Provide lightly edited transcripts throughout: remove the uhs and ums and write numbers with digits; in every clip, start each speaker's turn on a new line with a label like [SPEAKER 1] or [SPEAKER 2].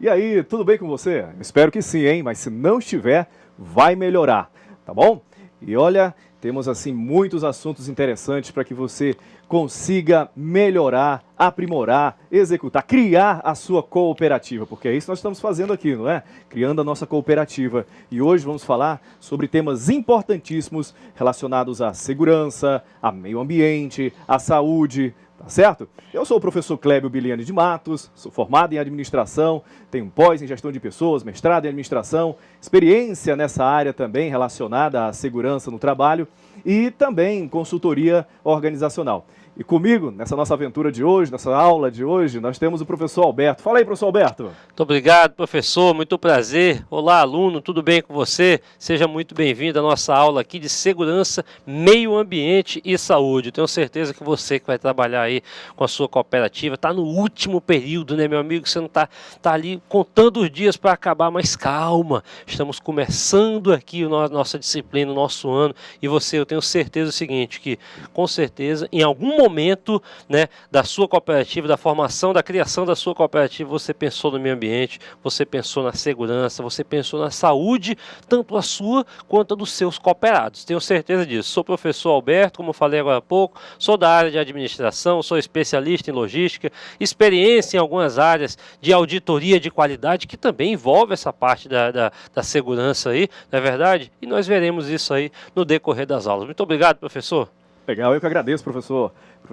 [SPEAKER 1] E aí, tudo bem com você? Espero que sim, hein? Mas se não estiver, vai melhorar, tá bom? E olha, temos assim muitos assuntos interessantes para que você consiga melhorar, aprimorar, executar, criar a sua cooperativa, porque é isso que nós estamos fazendo aqui, não é? Criando a nossa cooperativa. E hoje vamos falar sobre temas importantíssimos relacionados à segurança, ao meio ambiente, à saúde. Tá certo? Eu sou o professor Clébio Biliani de Matos, sou formado em administração, tenho pós em gestão de pessoas, mestrado em administração, experiência nessa área também relacionada à segurança no trabalho e também consultoria organizacional. E comigo, nessa nossa aventura de hoje, nessa aula de hoje, nós temos o professor Alberto. Fala aí, professor Alberto.
[SPEAKER 2] Muito obrigado, professor. Muito prazer. Olá, aluno. Tudo bem com você? Seja muito bem-vindo à nossa aula aqui de segurança, meio ambiente e saúde. Tenho certeza que você que vai trabalhar aí com a sua cooperativa está no último período, né, meu amigo? Você não está ali contando os dias para acabar, mas calma. Estamos começando aqui a nossa disciplina, o nosso ano. E você, eu tenho certeza o seguinte, que com certeza, em algum momento, né, da sua cooperativa, da formação, da criação da sua cooperativa, você pensou no meio ambiente, você pensou na segurança, você pensou na saúde, tanto a sua quanto a dos seus cooperados. Tenho certeza disso. Sou professor Alberto, como eu falei agora há pouco, sou da área de administração, sou especialista em logística, experiência em algumas áreas de auditoria de qualidade, que também envolve essa parte da segurança aí, não é verdade? E nós veremos isso aí no decorrer das aulas. Muito obrigado, professor.
[SPEAKER 1] Legal, eu que agradeço, professor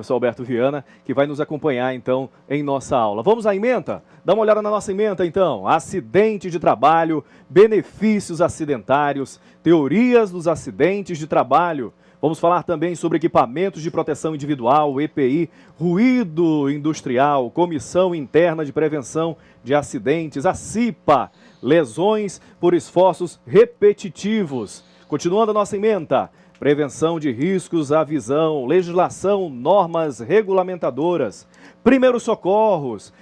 [SPEAKER 1] Alberto Viana, que vai nos acompanhar, então, em nossa aula. Vamos à ementa? Dá uma olhada na nossa ementa, então. Acidente de trabalho, benefícios acidentários, teorias dos acidentes de trabalho. Vamos falar também sobre equipamentos de proteção individual, EPI, ruído industrial, Comissão Interna de Prevenção de Acidentes, a CIPA, lesões por esforços repetitivos. Continuando a nossa ementa. Prevenção de riscos à visão, legislação, normas regulamentadoras, primeiros socorros,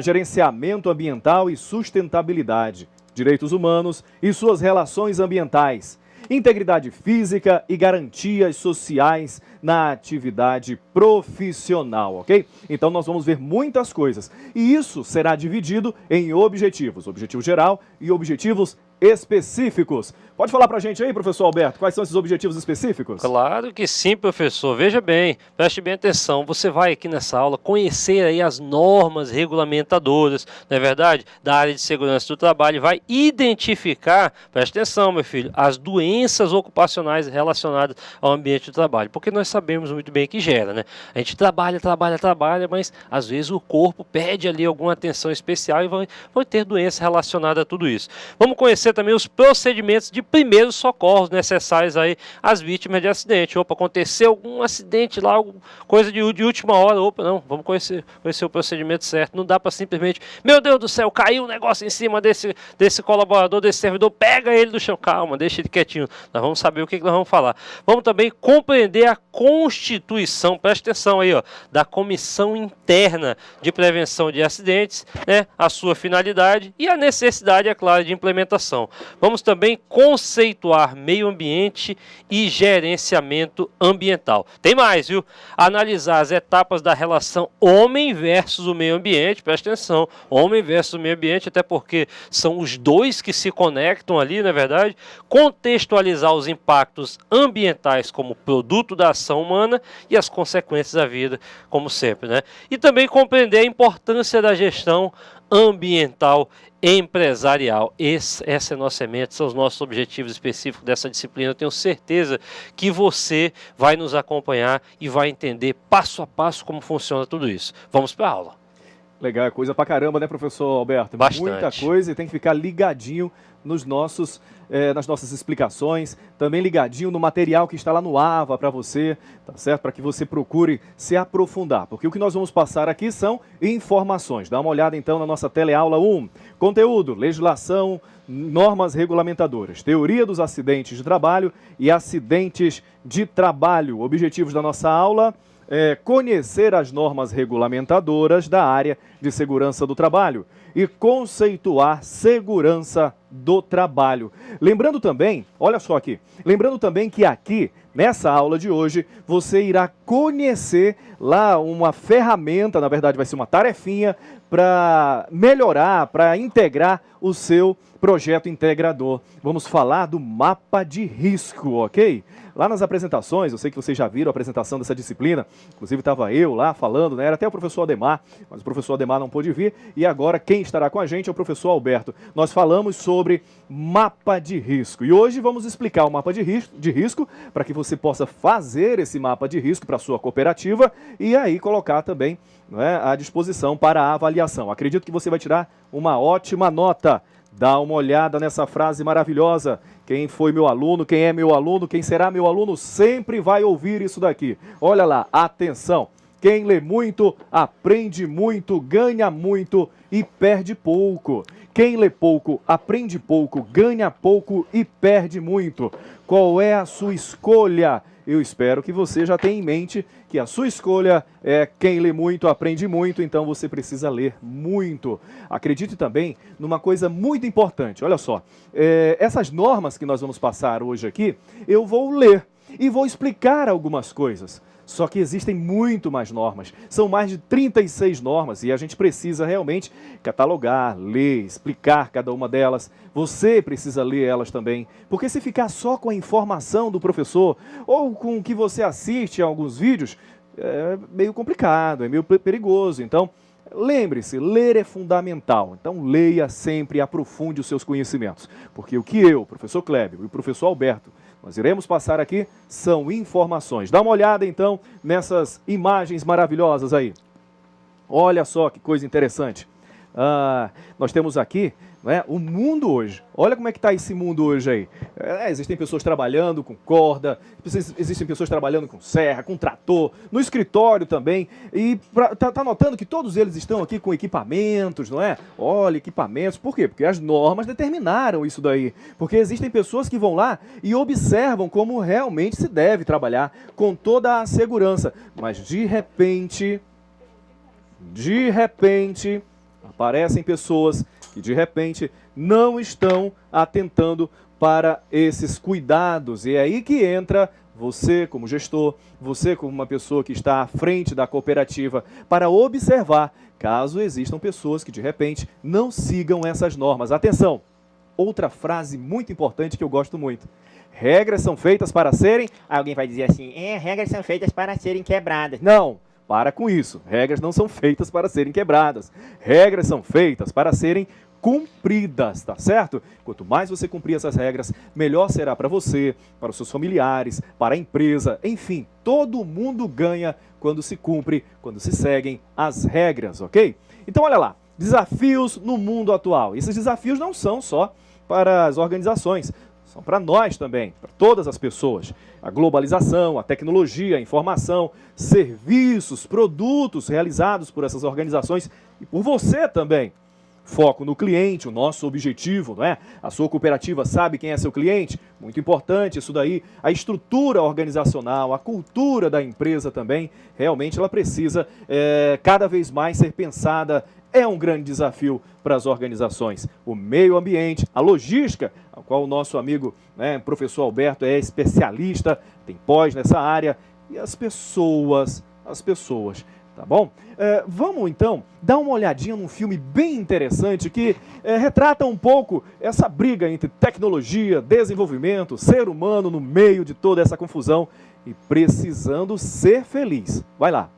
[SPEAKER 1] gerenciamento ambiental e sustentabilidade, direitos humanos e suas relações ambientais, integridade física e garantias sociais na atividade profissional, ok? Então nós vamos ver muitas coisas e isso será dividido em objetivos, objetivo geral e objetivos específicos. Pode falar pra gente aí, professor Alberto, quais são esses objetivos específicos?
[SPEAKER 2] Claro que sim, professor. Veja bem, preste bem atenção. Você vai aqui nessa aula conhecer aí as normas regulamentadoras, não é verdade? Da área de segurança do trabalho, vai identificar, preste atenção, meu filho, as doenças ocupacionais relacionadas ao ambiente de trabalho, porque nós sabemos muito bem que gera, né? A gente trabalha, mas às vezes o corpo pede ali alguma atenção especial e vai ter doença relacionada a tudo isso. Vamos conhecer também os procedimentos de primeiros socorros necessários aí às vítimas de acidente. Opa, aconteceu algum acidente lá, coisa de última hora. Opa, não, vamos conhecer o procedimento certo. Não dá para simplesmente, meu Deus do céu, caiu um negócio em cima desse colaborador, desse servidor, pega ele do chão. Calma, deixa ele quietinho. Nós vamos saber o que nós vamos falar. Vamos também compreender a constituição, presta atenção aí, ó, da Comissão Interna de Prevenção de Acidentes, né, a sua finalidade e a necessidade, é claro, de implementação. Vamos também conceituar meio ambiente e gerenciamento ambiental. Tem mais, viu? Analisar as etapas da relação homem versus o meio ambiente, presta atenção, homem versus o meio ambiente, até porque são os dois que se conectam ali, não é verdade? Contextualizar os impactos ambientais como produto da ação humana e as consequências da vida, como sempre, né? E também compreender a importância da gestão ambiental empresarial. Essa é a nossa meta, são os nossos objetivos específicos dessa disciplina. Eu tenho certeza que você vai nos acompanhar e vai entender passo a passo como funciona tudo isso. Vamos para a aula.
[SPEAKER 1] Legal, é coisa pra caramba, né, professor Alberto?
[SPEAKER 2] Bastante.
[SPEAKER 1] Muita coisa e tem que ficar ligadinho nas nossas explicações, também ligadinho no material que está lá no AVA para você, tá certo? Para que você procure se aprofundar, porque o que nós vamos passar aqui são informações. Dá uma olhada então na nossa teleaula 1. Conteúdo, legislação, normas regulamentadoras, teoria dos acidentes de trabalho e acidentes de trabalho. Objetivos da nossa aula: conhecer as normas regulamentadoras da área de segurança do trabalho, e conceituar segurança do trabalho. Lembrando também, olha só aqui, lembrando também que aqui, nessa aula de hoje, você irá conhecer lá uma ferramenta, na verdade vai ser uma tarefinha, para melhorar, para integrar o seu projeto integrador. Vamos falar do mapa de risco, ok? Lá nas apresentações, eu sei que vocês já viram a apresentação dessa disciplina, inclusive estava eu lá falando, né? Era até o professor Ademar, mas o professor Ademar não pôde vir, e agora quem estará com a gente é o professor Alberto. Nós falamos sobre mapa de risco, e hoje vamos explicar o mapa de risco para que você possa fazer esse mapa de risco para a sua cooperativa e aí colocar também, né, à disposição para a avaliação. Acredito que você vai tirar uma ótima nota. Dá uma olhada nessa frase maravilhosa. Quem foi meu aluno, quem é meu aluno, quem será meu aluno, sempre vai ouvir isso daqui. Olha lá, atenção. Quem lê muito, aprende muito, ganha muito e perde pouco. Quem lê pouco, aprende pouco, ganha pouco e perde muito. Qual é a sua escolha? Eu espero que você já tenha em mente que a sua escolha é quem lê muito, aprende muito, então você precisa ler muito. Acredite também numa coisa muito importante, olha só, essas normas que nós vamos passar hoje aqui, eu vou ler e vou explicar algumas coisas. Só que existem muito mais normas, são mais de 36 normas e a gente precisa realmente catalogar, ler, explicar cada uma delas. Você precisa ler elas também, porque se ficar só com a informação do professor ou com o que você assiste a alguns vídeos, é meio complicado, é meio perigoso. Então, lembre-se, ler é fundamental. Então, leia sempre e aprofunde os seus conhecimentos, porque o que eu, o professor Clébio e o professor Alberto, nós iremos passar aqui são informações. Dá uma olhada então nessas imagens maravilhosas aí. Olha só que coisa interessante. Nós temos aqui, né, o mundo hoje. Olha como é que está esse mundo hoje aí. Existem pessoas trabalhando com corda, existem pessoas trabalhando com serra, com trator, no escritório também. E tá notando que todos eles estão aqui com equipamentos, não é? Olha, equipamentos. Por quê? Porque as normas determinaram isso daí. Porque existem pessoas que vão lá e observam como realmente se deve trabalhar com toda a segurança. Mas de repente, aparecem pessoas que de repente não estão atentando para esses cuidados. E é aí que entra você como gestor, você como uma pessoa que está à frente da cooperativa, para observar caso existam pessoas que de repente não sigam essas normas. Atenção! Outra frase muito importante que eu gosto muito. Regras são feitas para serem...
[SPEAKER 3] Alguém vai dizer assim, regras são feitas para serem quebradas.
[SPEAKER 1] Não! Para com isso. Regras não são feitas para serem quebradas. Regras são feitas para serem cumpridas, tá certo? Quanto mais você cumprir essas regras, melhor será para você, para os seus familiares, para a empresa, enfim, todo mundo ganha quando se cumpre, quando se seguem as regras, ok? Então, olha lá, desafios no mundo atual. Esses desafios não são só para as organizações, são para nós também, para todas as pessoas. A globalização, a tecnologia, a informação, serviços, produtos realizados por essas organizações e por você também. Foco no cliente, o nosso objetivo, não é? A sua cooperativa sabe quem é seu cliente? Muito importante isso daí. A estrutura organizacional, a cultura da empresa também, realmente ela precisa cada vez mais ser pensada. É um grande desafio para as organizações. O meio ambiente, a logística, a qual o nosso amigo, né, professor Alberto é especialista, tem pós nessa área, e as pessoas, tá bom? Vamos então dar uma olhadinha num filme bem interessante que retrata um pouco essa briga entre tecnologia, desenvolvimento, ser humano no meio de toda essa confusão e precisando ser feliz. Vai lá.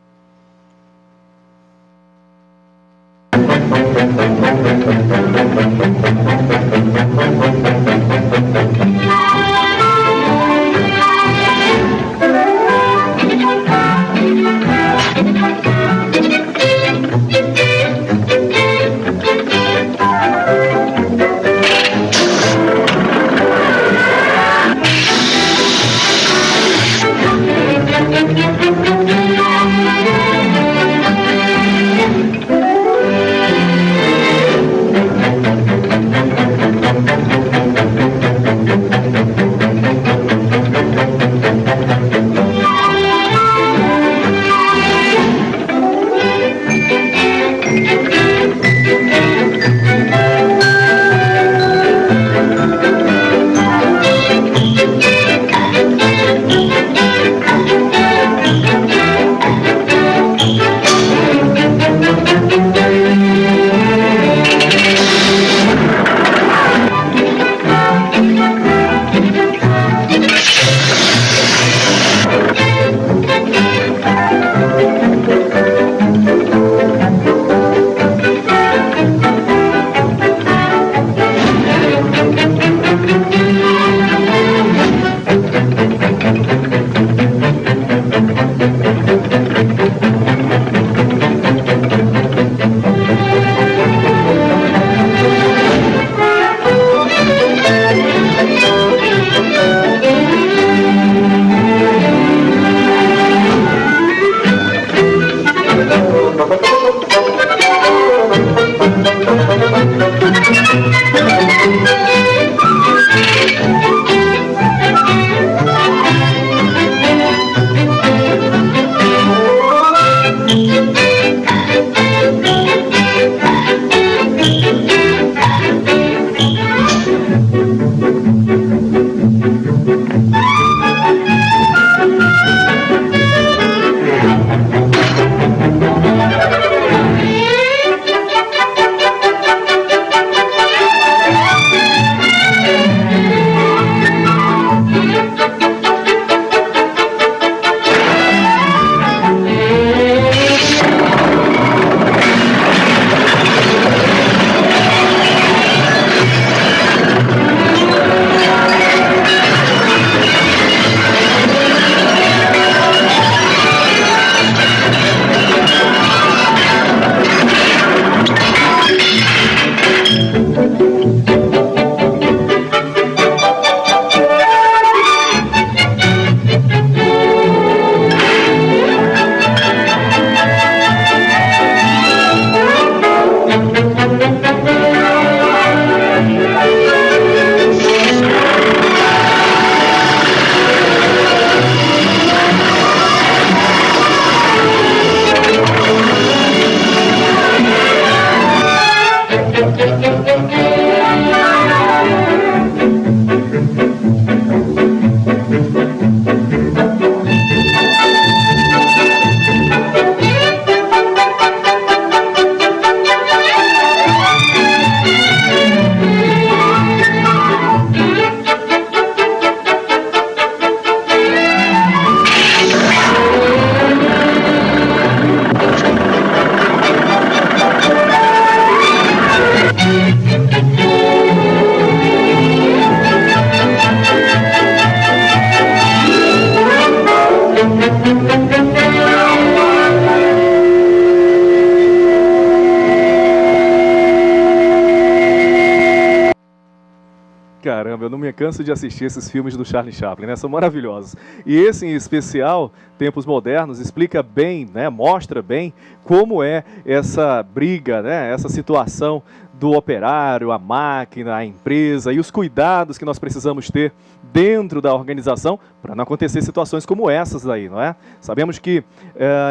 [SPEAKER 1] Caramba, eu não me canso de assistir esses filmes do Charlie Chaplin, né? São maravilhosos. E esse em especial, Tempos Modernos, explica bem, né? Mostra bem como é essa briga, né? Essa situação do operário, a máquina, a empresa e os cuidados que nós precisamos ter dentro da organização para não acontecer situações como essas aí, não é? Sabemos que,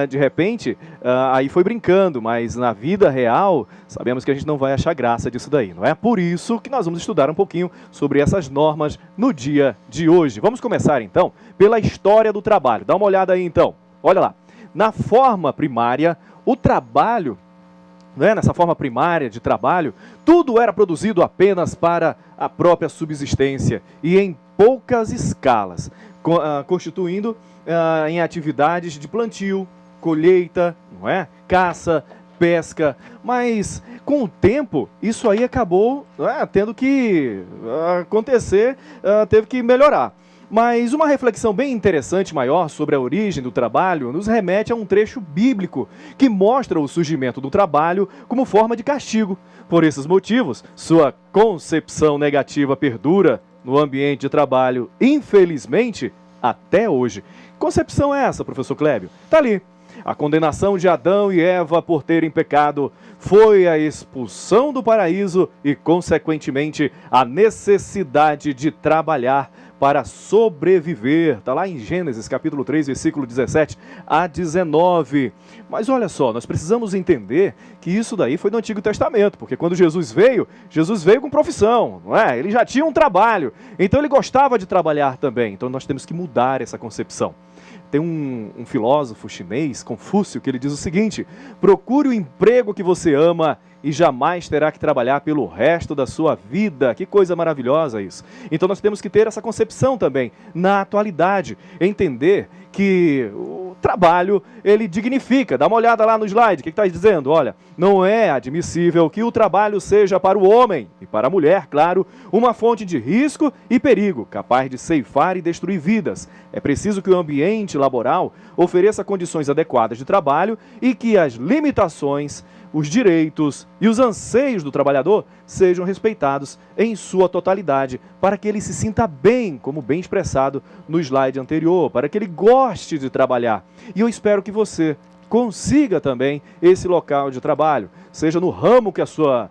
[SPEAKER 1] de repente, aí foi brincando, mas na vida real, sabemos que a gente não vai achar graça disso daí, não é? Por isso que nós vamos estudar um pouquinho sobre essas normas no dia de hoje. Vamos começar, então, pela história do trabalho. Dá uma olhada aí, então. Olha lá. Na forma primária, o trabalho, né, nessa forma primária de trabalho, tudo era produzido apenas para a própria subsistência e em poucas escalas, constituindo em atividades de plantio, colheita, não é? Caça, pesca, mas com o tempo isso aí acabou tendo que acontecer, teve que melhorar. Mas uma reflexão bem interessante maior sobre a origem do trabalho nos remete a um trecho bíblico que mostra o surgimento do trabalho como forma de castigo. Por esses motivos, sua concepção negativa perdura no ambiente de trabalho, infelizmente, até hoje. Que concepção é essa, professor Clébio? Está ali. A condenação de Adão e Eva por terem pecado foi a expulsão do paraíso e, consequentemente, a necessidade de trabalhar para sobreviver. Está lá em Gênesis, capítulo 3, versículo 17 a 19. Mas olha só, nós precisamos entender que isso daí foi no Antigo Testamento, porque quando Jesus veio com profissão, não é? Ele já tinha um trabalho, então ele gostava de trabalhar também. Então nós temos que mudar essa concepção. Tem um filósofo chinês, Confúcio, que ele diz o seguinte: procure o emprego que você ama e jamais terá que trabalhar pelo resto da sua vida. Que coisa maravilhosa isso. Então nós temos que ter essa concepção também, na atualidade, entender que o trabalho, ele dignifica. Dá uma olhada lá no slide, o que está dizendo? Olha, não é admissível que o trabalho seja para o homem e para a mulher, claro, uma fonte de risco e perigo, capaz de ceifar e destruir vidas. É preciso que o ambiente laboral ofereça condições adequadas de trabalho e que as limitações, os direitos e os anseios do trabalhador sejam respeitados em sua totalidade, para que ele se sinta bem, como bem expressado no slide anterior, para que ele goste de trabalhar. E eu espero que você consiga também esse local de trabalho, seja no ramo que a sua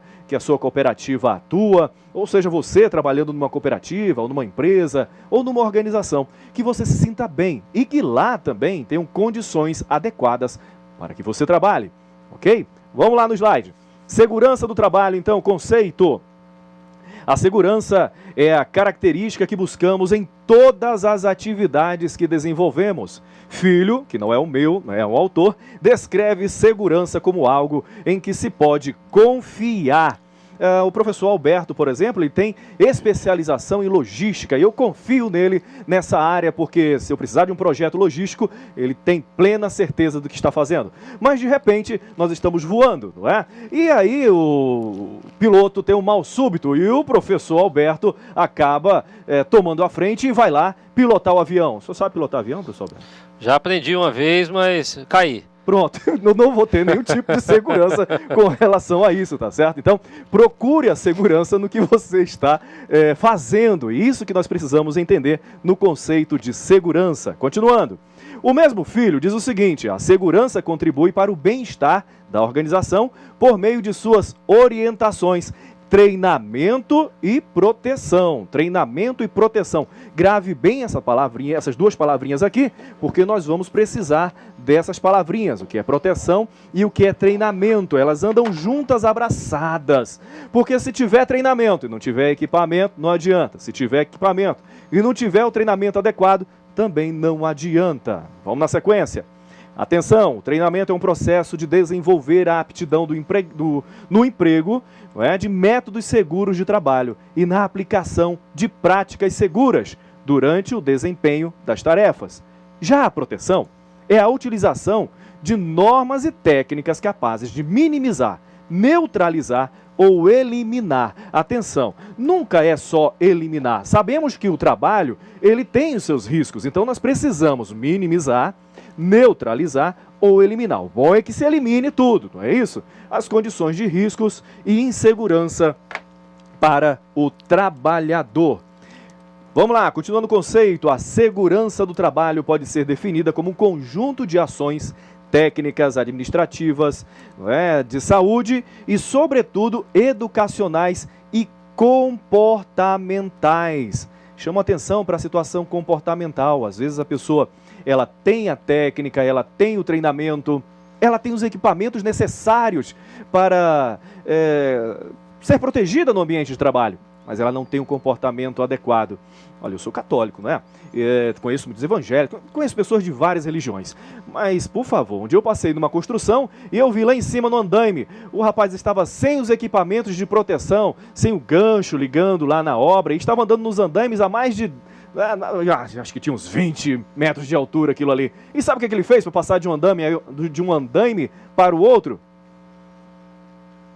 [SPEAKER 1] cooperativa atua, ou seja você trabalhando numa cooperativa, ou numa empresa, ou numa organização, que você se sinta bem e que lá também tenham condições adequadas para que você trabalhe, ok? Vamos lá no slide. Segurança do trabalho, então, conceito. A segurança é a característica que buscamos em todas as atividades que desenvolvemos. Filho, que não é o meu, não é o autor, descreve segurança como algo em que se pode confiar. O professor Alberto, por exemplo, ele tem especialização em logística e eu confio nele nessa área porque se eu precisar de um projeto logístico, ele tem plena certeza do que está fazendo. Mas de repente nós estamos voando, não é? E aí o piloto tem um mal súbito e o professor Alberto acaba tomando a frente e vai lá pilotar o avião. O senhor sabe pilotar avião, professor Alberto?
[SPEAKER 2] Já aprendi uma vez, mas caí.
[SPEAKER 1] Pronto, eu não vou ter nenhum tipo de segurança com relação a isso, tá certo? Então, procure a segurança no que você está fazendo. E isso que nós precisamos entender no conceito de segurança. Continuando. O mesmo filho diz o seguinte: a segurança contribui para o bem-estar da organização por meio de suas orientações, treinamento e proteção. Treinamento e proteção. Grave bem essa palavrinha, essas duas palavrinhas aqui, porque nós vamos precisar dessas palavrinhas, o que é proteção e o que é treinamento. Elas andam juntas, abraçadas. Porque se tiver treinamento e não tiver equipamento, não adianta. Se tiver equipamento e não tiver o treinamento adequado, também não adianta. Vamos na sequência. Atenção, o treinamento é um processo de desenvolver a aptidão no emprego, não é, de métodos seguros de trabalho e na aplicação de práticas seguras durante o desempenho das tarefas. Já a proteção é a utilização de normas e técnicas capazes de minimizar, neutralizar ou eliminar. Atenção, nunca é só eliminar. Sabemos que o trabalho, ele tem os seus riscos, então nós precisamos minimizar, neutralizar ou eliminar. O bom é que se elimine tudo, não é isso? As condições de riscos e insegurança para o trabalhador. Vamos lá, continuando o conceito, a segurança do trabalho pode ser definida como um conjunto de ações técnicas, administrativas, não é, de saúde e, sobretudo, educacionais e comportamentais. Chamo atenção para a situação comportamental. Às vezes a pessoa, ela tem a técnica, ela tem o treinamento, ela tem os equipamentos necessários para ser protegida no ambiente de trabalho, mas ela não tem um comportamento adequado. Olha, eu sou católico, não é? Conheço muitos evangélicos, conheço pessoas de várias religiões. Mas, por favor, um dia eu passei numa construção e eu vi lá em cima no andaime, o rapaz estava sem os equipamentos de proteção, sem o gancho ligando lá na obra, e estava andando nos andaimes a mais de... acho que tinha uns 20 metros de altura aquilo ali. E sabe o que ele fez para passar de um andaime para o outro?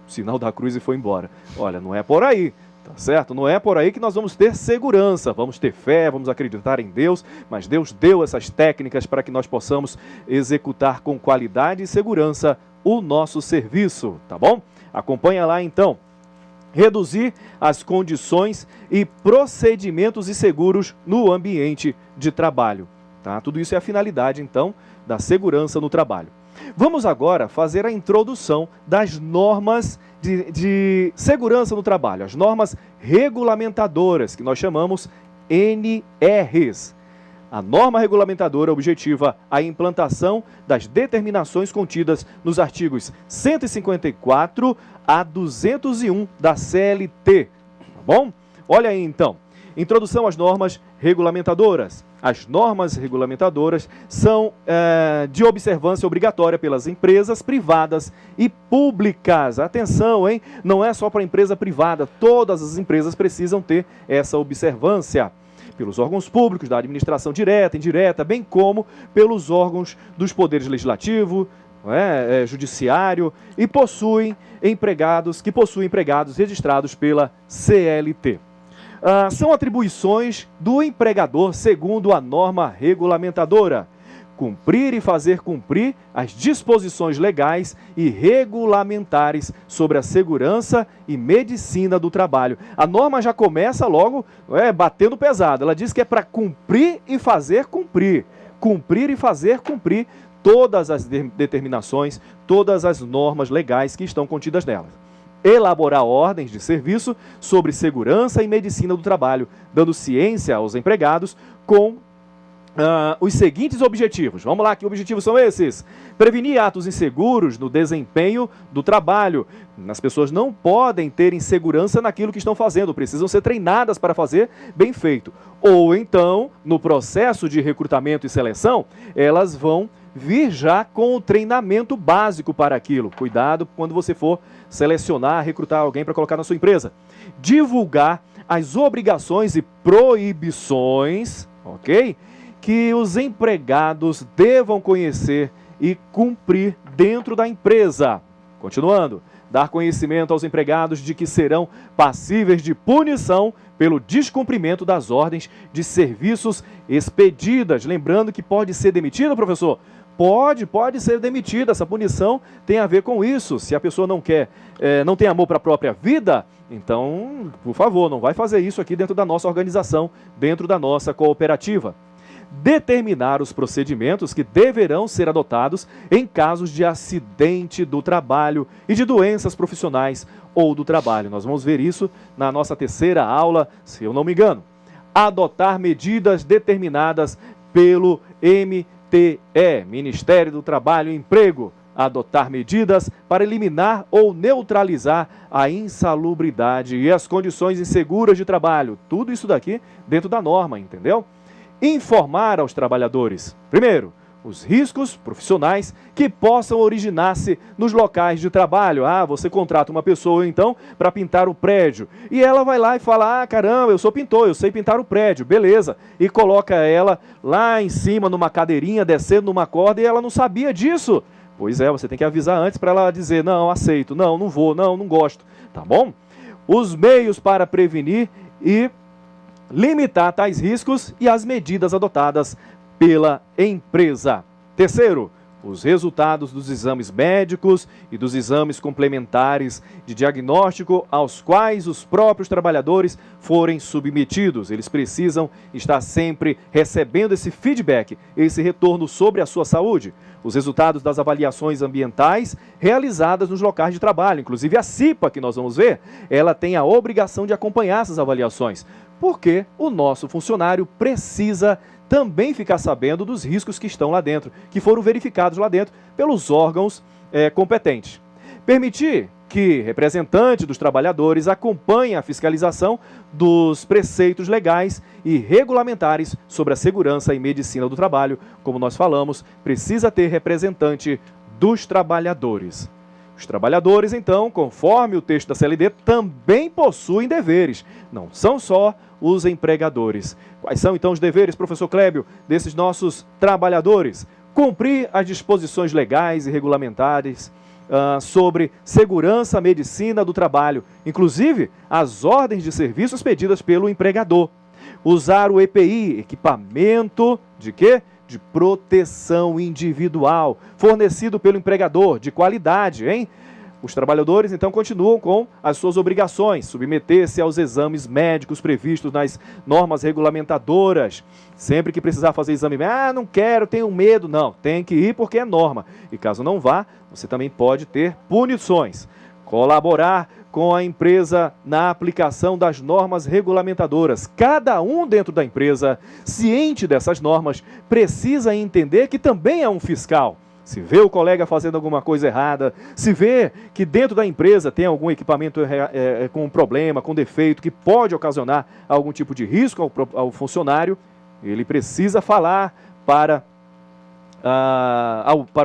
[SPEAKER 1] Sinal da cruz e foi embora. Olha, não é por aí. Tá certo? Não é por aí que nós vamos ter segurança, vamos ter fé, vamos acreditar em Deus, mas Deus deu essas técnicas para que nós possamos executar com qualidade e segurança o nosso serviço, tá bom? Acompanha lá então. Reduzir as condições e procedimentos inseguros no ambiente de trabalho, tá? Tudo isso é a finalidade então da segurança no trabalho. Vamos agora fazer a introdução das normas de segurança no trabalho, as normas regulamentadoras, que nós chamamos NRs. A norma regulamentadora objetiva a implantação das determinações contidas nos artigos 154 a 201 da CLT. Tá bom? Olha aí então. Introdução às normas regulamentadoras. As normas regulamentadoras são de observância obrigatória pelas empresas privadas e públicas. Atenção, hein? Não é só para a empresa privada, todas as empresas precisam ter essa observância. Pelos órgãos públicos, da administração direta, indireta, bem como pelos órgãos dos poderes legislativo, judiciário e possuem empregados registrados pela CLT. São atribuições do empregador segundo a norma regulamentadora. Cumprir e fazer cumprir as disposições legais e regulamentares sobre a segurança e medicina do trabalho. A norma já começa logo batendo pesado. Ela diz que é para cumprir e fazer cumprir. Cumprir e fazer cumprir todas as determinações, todas as normas legais que estão contidas nelas. Elaborar ordens de serviço sobre segurança e medicina do trabalho, dando ciência aos empregados com os seguintes objetivos. Vamos lá, que objetivos são esses? Prevenir atos inseguros no desempenho do trabalho. As pessoas não podem ter insegurança naquilo que estão fazendo, precisam ser treinadas para fazer bem feito. Ou então, no processo de recrutamento e seleção, elas vão vir já com o treinamento básico para aquilo. Cuidado quando você for selecionar, recrutar alguém para colocar na sua empresa. Divulgar as obrigações e proibições, ok? Que os empregados devam conhecer e cumprir dentro da empresa. Continuando, dar conhecimento aos empregados de que serão passíveis de punição pelo descumprimento das ordens de serviços expedidas. Lembrando que pode ser demitido, professor? Pode ser demitida. Essa punição tem a ver com isso. Se a pessoa não quer, não tem amor para a própria vida, então, por favor, não vai fazer isso aqui dentro da nossa organização, dentro da nossa cooperativa. determinar os procedimentos que deverão ser adotados em casos de acidente do trabalho e de doenças profissionais ou do trabalho. Nós vamos ver isso na nossa terceira aula, se eu não me engano. Adotar medidas determinadas pelo MTE, Ministério do Trabalho e Emprego. Adotar medidas para eliminar ou neutralizar a insalubridade e as condições inseguras de trabalho. Tudo isso daqui dentro da norma, entendeu? Informar aos trabalhadores, primeiro, os riscos profissionais que possam originar-se nos locais de trabalho. Ah, você contrata uma pessoa, então, para pintar o prédio. E ela vai lá e fala, ah, caramba, eu sou pintor, eu sei pintar o prédio. Beleza. E coloca ela lá em cima, numa cadeirinha, descendo numa corda, e ela não sabia disso. Pois é, você tem que avisar antes para ela dizer, não, aceito, não, não vou, não gosto. Tá bom? Os meios para prevenir e limitar tais riscos e as medidas adotadas pela empresa. Terceiro, os resultados dos exames médicos e dos exames complementares de diagnóstico aos quais os próprios trabalhadores forem submetidos. Eles precisam estar sempre recebendo esse feedback, esse retorno sobre a sua saúde. Os resultados das avaliações ambientais realizadas nos locais de trabalho, inclusive a CIPA, que nós vamos ver, ela tem a obrigação de acompanhar essas avaliações, porque o nosso funcionário precisa também ficar sabendo dos riscos que estão lá dentro, que foram verificados lá dentro pelos órgãos competentes. Permitir que representantes dos trabalhadores acompanhem a fiscalização dos preceitos legais e regulamentares sobre a segurança e medicina do trabalho, como nós falamos, precisa ter representante dos trabalhadores. Os trabalhadores, então, conforme o texto da CLT, também possuem deveres, não são só os empregadores. Quais são, então, os deveres, professor Clébio, desses nossos trabalhadores? Cumprir as disposições legais e regulamentares sobre segurança, medicina do trabalho, inclusive as ordens de serviços pedidas pelo empregador. Usar o EPI, equipamento de quê? De proteção individual, fornecido pelo empregador, de qualidade, hein? Os trabalhadores, então, continuam com as suas obrigações, submeter-se aos exames médicos previstos nas normas regulamentadoras. Sempre que precisar fazer exame, não quero, tenho medo. Não, tem que ir porque é norma. E caso não vá, você também pode ter punições. Colaborar com a empresa na aplicação das normas regulamentadoras. Cada um dentro da empresa, ciente dessas normas, precisa entender que também é um fiscal. Se vê o colega fazendo alguma coisa errada, se vê que dentro da empresa tem algum equipamento com problema, com defeito, que pode ocasionar algum tipo de risco ao funcionário, ele precisa falar para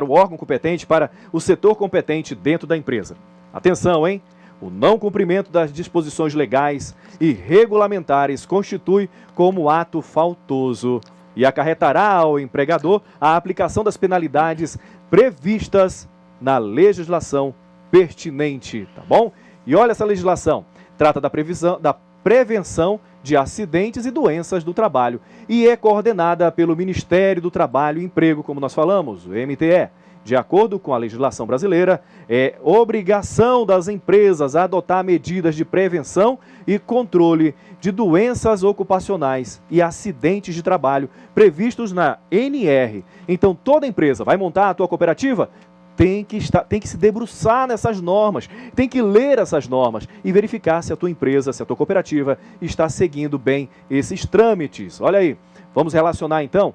[SPEAKER 1] o órgão competente, para o setor competente dentro da empresa. Atenção, hein? O não cumprimento das disposições legais e regulamentares constitui como ato faltoso e acarretará ao empregador a aplicação das penalidades previstas na legislação pertinente, tá bom? E olha essa legislação, trata da prevenção de acidentes e doenças do trabalho e é coordenada pelo Ministério do Trabalho e Emprego, como nós falamos, o MTE. De acordo com a legislação brasileira, é obrigação das empresas a adotar medidas de prevenção e controle de doenças ocupacionais e acidentes de trabalho previstos na NR. Então, toda empresa vai montar a tua cooperativa? Tem que se debruçar nessas normas, tem que ler essas normas e verificar se a tua empresa, se a tua cooperativa está seguindo bem esses trâmites. Olha aí. Vamos relacionar, então,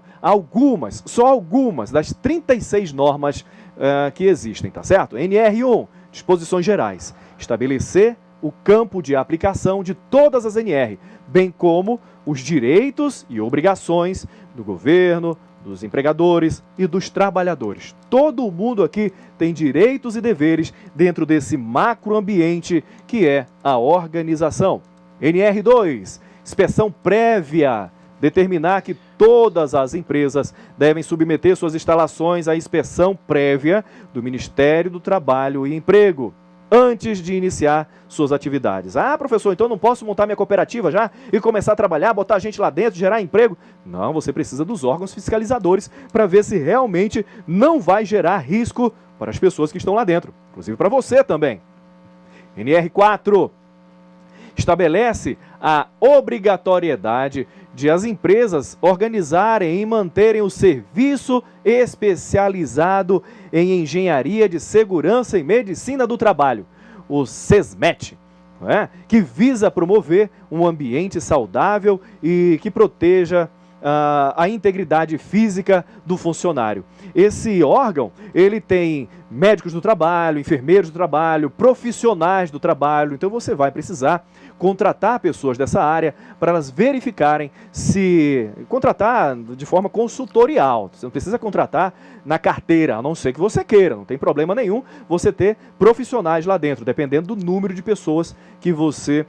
[SPEAKER 1] só algumas das 36 normas que existem, tá certo? NR1, disposições gerais. Estabelecer o campo de aplicação de todas as NR, bem como os direitos e obrigações do governo, dos empregadores e dos trabalhadores. Todo mundo aqui tem direitos e deveres dentro desse macroambiente que é a organização. NR2, inspeção prévia. Determinar que todas as empresas devem submeter suas instalações à inspeção prévia do Ministério do Trabalho e Emprego, antes de iniciar suas atividades. Ah, professor, então não posso montar minha cooperativa já e começar a trabalhar, botar gente lá dentro, gerar emprego? Não, você precisa dos órgãos fiscalizadores para ver se realmente não vai gerar risco para as pessoas que estão lá dentro, inclusive para você também. NR4. Estabelece a obrigatoriedade de as empresas organizarem e manterem o serviço especializado em engenharia de segurança e medicina do trabalho, o SESMET, não é? Que visa promover um ambiente saudável e que proteja a integridade física do funcionário. Esse órgão, ele tem médicos do trabalho, enfermeiros do trabalho, profissionais do trabalho, então você vai precisar contratar pessoas dessa área para elas verificarem se... contratar de forma consultorial, você não precisa contratar na carteira, a não ser que você queira, não tem problema nenhum você ter profissionais lá dentro, dependendo do número de pessoas que você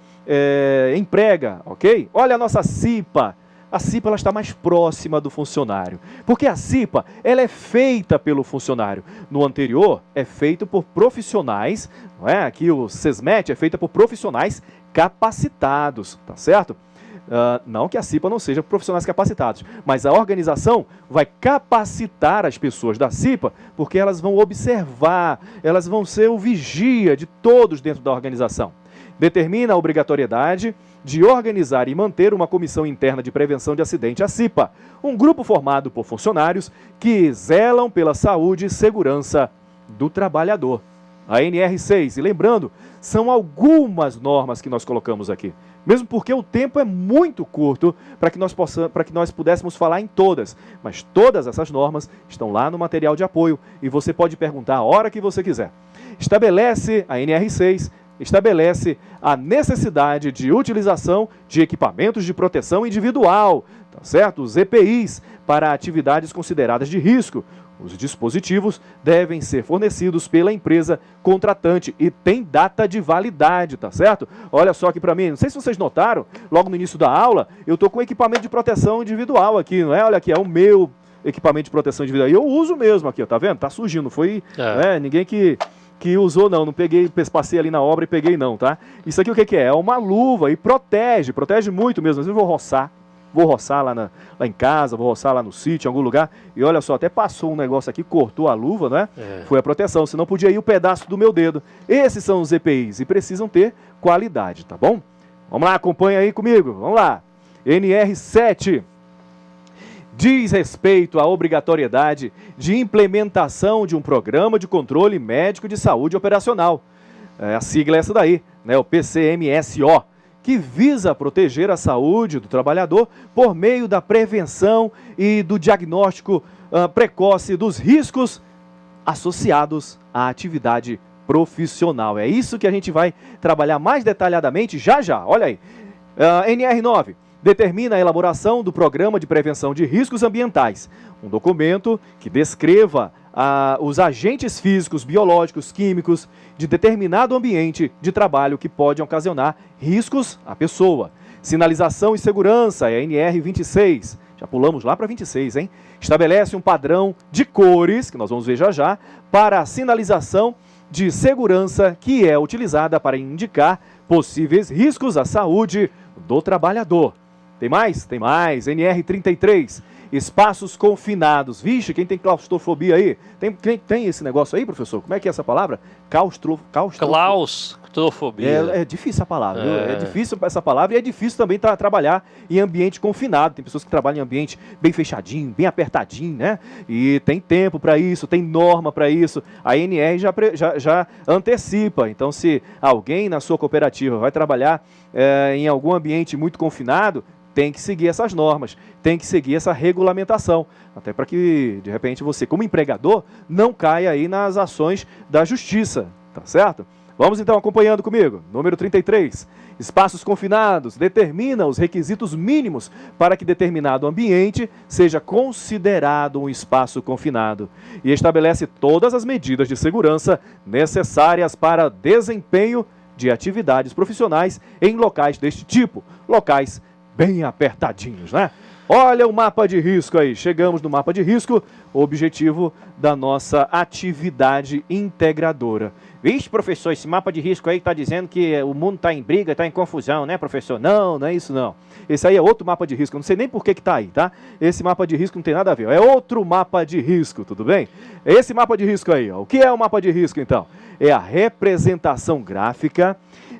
[SPEAKER 1] emprega, ok? Olha a nossa CIPA. A CIPA ela está mais próxima do funcionário, porque a CIPA ela é feita pelo funcionário. No anterior, é feito por profissionais, não é? Aqui o SESMET é feita por profissionais capacitados, tá certo? Não que a CIPA não seja profissionais capacitados, mas a organização vai capacitar as pessoas da CIPA, porque elas vão observar, elas vão ser o vigia de todos dentro da organização. Determina a obrigatoriedade de organizar e manter uma comissão interna de prevenção de acidente, a CIPA, um grupo formado por funcionários que zelam pela saúde e segurança do trabalhador. A NR6, e lembrando, são algumas normas que nós colocamos aqui, mesmo porque o tempo é muito curto para que nós pudéssemos falar em todas, mas todas essas normas estão lá no material de apoio e você pode perguntar a hora que você quiser. Estabelece a NR6, estabelece a necessidade de utilização de equipamentos de proteção individual, tá certo? Os EPIs, para atividades consideradas de risco. Os dispositivos devem ser fornecidos pela empresa contratante e tem data de validade, tá certo? Olha só aqui para mim, não sei se vocês notaram, logo no início da aula, eu estou com equipamento de proteção individual aqui, não é? Olha aqui, é o meu equipamento de proteção individual. E eu uso mesmo aqui, ó, tá vendo? Tá surgindo, não foi ninguém que usou não peguei, passei ali na obra e peguei não, tá? Isso aqui o que é? É uma luva e protege muito mesmo. Às vezes eu vou roçar lá em casa, vou roçar lá no sítio, em algum lugar, e olha só, até passou um negócio aqui, cortou a luva, né? Foi a proteção, senão podia ir o pedaço do meu dedo. Esses são os EPIs e precisam ter qualidade, tá bom? Vamos lá, acompanha aí comigo, vamos lá. NR7. Diz respeito à obrigatoriedade de implementação de um programa de controle médico de saúde operacional. A sigla é essa daí, né, o PCMSO, que visa proteger a saúde do trabalhador por meio da prevenção e do diagnóstico precoce dos riscos associados à atividade profissional. É isso que a gente vai trabalhar mais detalhadamente já já. Olha aí, NR9. Determina a elaboração do Programa de Prevenção de Riscos Ambientais, um documento que descreva os agentes físicos, biológicos, químicos de determinado ambiente de trabalho que pode ocasionar riscos à pessoa. Sinalização e segurança, é a NR26, já pulamos lá para 26, hein? Estabelece um padrão de cores, que nós vamos ver já já, para a sinalização de segurança que é utilizada para indicar possíveis riscos à saúde do trabalhador. Tem mais? Tem mais. NR33. Espaços confinados. Vixe, quem tem claustrofobia aí? Tem esse negócio aí, professor? Como é que é essa palavra? Claustrofobia. É difícil a palavra. É difícil essa palavra e é difícil também trabalhar em ambiente confinado. Tem pessoas que trabalham em ambiente bem fechadinho, bem apertadinho, né? E tem tempo para isso, tem norma para isso. A NR já antecipa. Então, se alguém na sua cooperativa vai trabalhar em algum ambiente muito confinado, tem que seguir essas normas, tem que seguir essa regulamentação, até para que, de repente, você, como empregador, não caia aí nas ações da justiça, tá certo? Vamos então acompanhando comigo. Número 33. Espaços confinados. Determina os requisitos mínimos para que determinado ambiente seja considerado um espaço confinado e estabelece todas as medidas de segurança necessárias para desempenho de atividades profissionais em locais deste tipo, locais bem apertadinhos, né? Olha o mapa de risco aí, chegamos no mapa de risco, o objetivo da nossa atividade integradora.
[SPEAKER 3] Vixe, professor, esse mapa de risco aí está dizendo que o mundo está em briga, está em confusão, né, professor?
[SPEAKER 1] Não, não é isso não. Esse aí é outro mapa de risco, eu não sei nem por que está aí, tá? Esse mapa de risco não tem nada a ver, é outro mapa de risco, tudo bem? Esse mapa de risco aí, ó. O que é o mapa de risco então? É a representação gráfica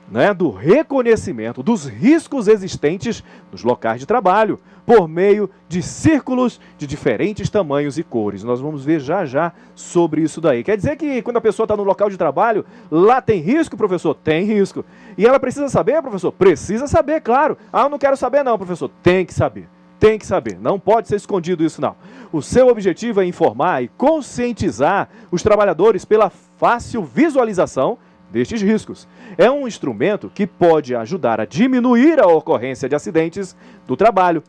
[SPEAKER 1] né, do reconhecimento dos riscos existentes nos locais de trabalho, por meio de círculos de diferentes tamanhos e cores. Nós vamos ver já já sobre isso daí. Quer dizer que quando a pessoa está no local de trabalho, lá tem risco, professor? Tem risco. E ela precisa saber, professor? Precisa saber, claro. Ah, eu não quero saber não, professor. Tem que saber. Tem que saber. Não pode ser escondido isso não. O seu objetivo é informar e conscientizar os trabalhadores pela fácil visualização destes riscos. É um instrumento que pode ajudar a diminuir a ocorrência de acidentes do trabalho.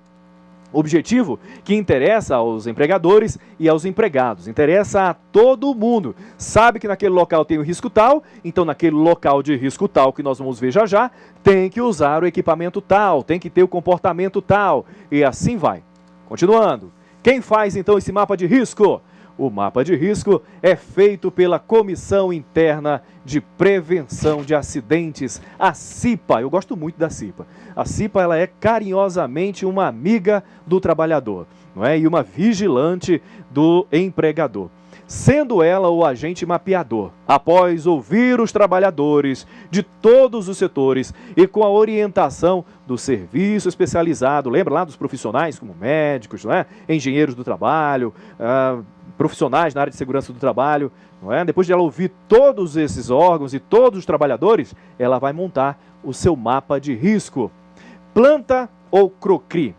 [SPEAKER 1] Objetivo que interessa aos empregadores e aos empregados, interessa a todo mundo. Sabe que naquele local tem um risco tal, então naquele local de risco tal, que nós vamos ver já já, tem que usar o equipamento tal, tem que ter o comportamento tal, e assim vai. Continuando, quem faz então esse mapa de risco? O mapa de risco é feito pela Comissão Interna de Prevenção de Acidentes, a CIPA. Eu gosto muito da CIPA. A CIPA ela é carinhosamente uma amiga do trabalhador, não é? E uma vigilante do empregador, sendo ela o agente mapeador. Após ouvir os trabalhadores de todos os setores e com a orientação do serviço especializado, lembra lá dos profissionais como médicos, não é? Engenheiros do trabalho, profissionais na área de segurança do trabalho, não é? Depois de ela ouvir todos esses órgãos e todos os trabalhadores, ela vai montar o seu mapa de risco. Planta ou crocri?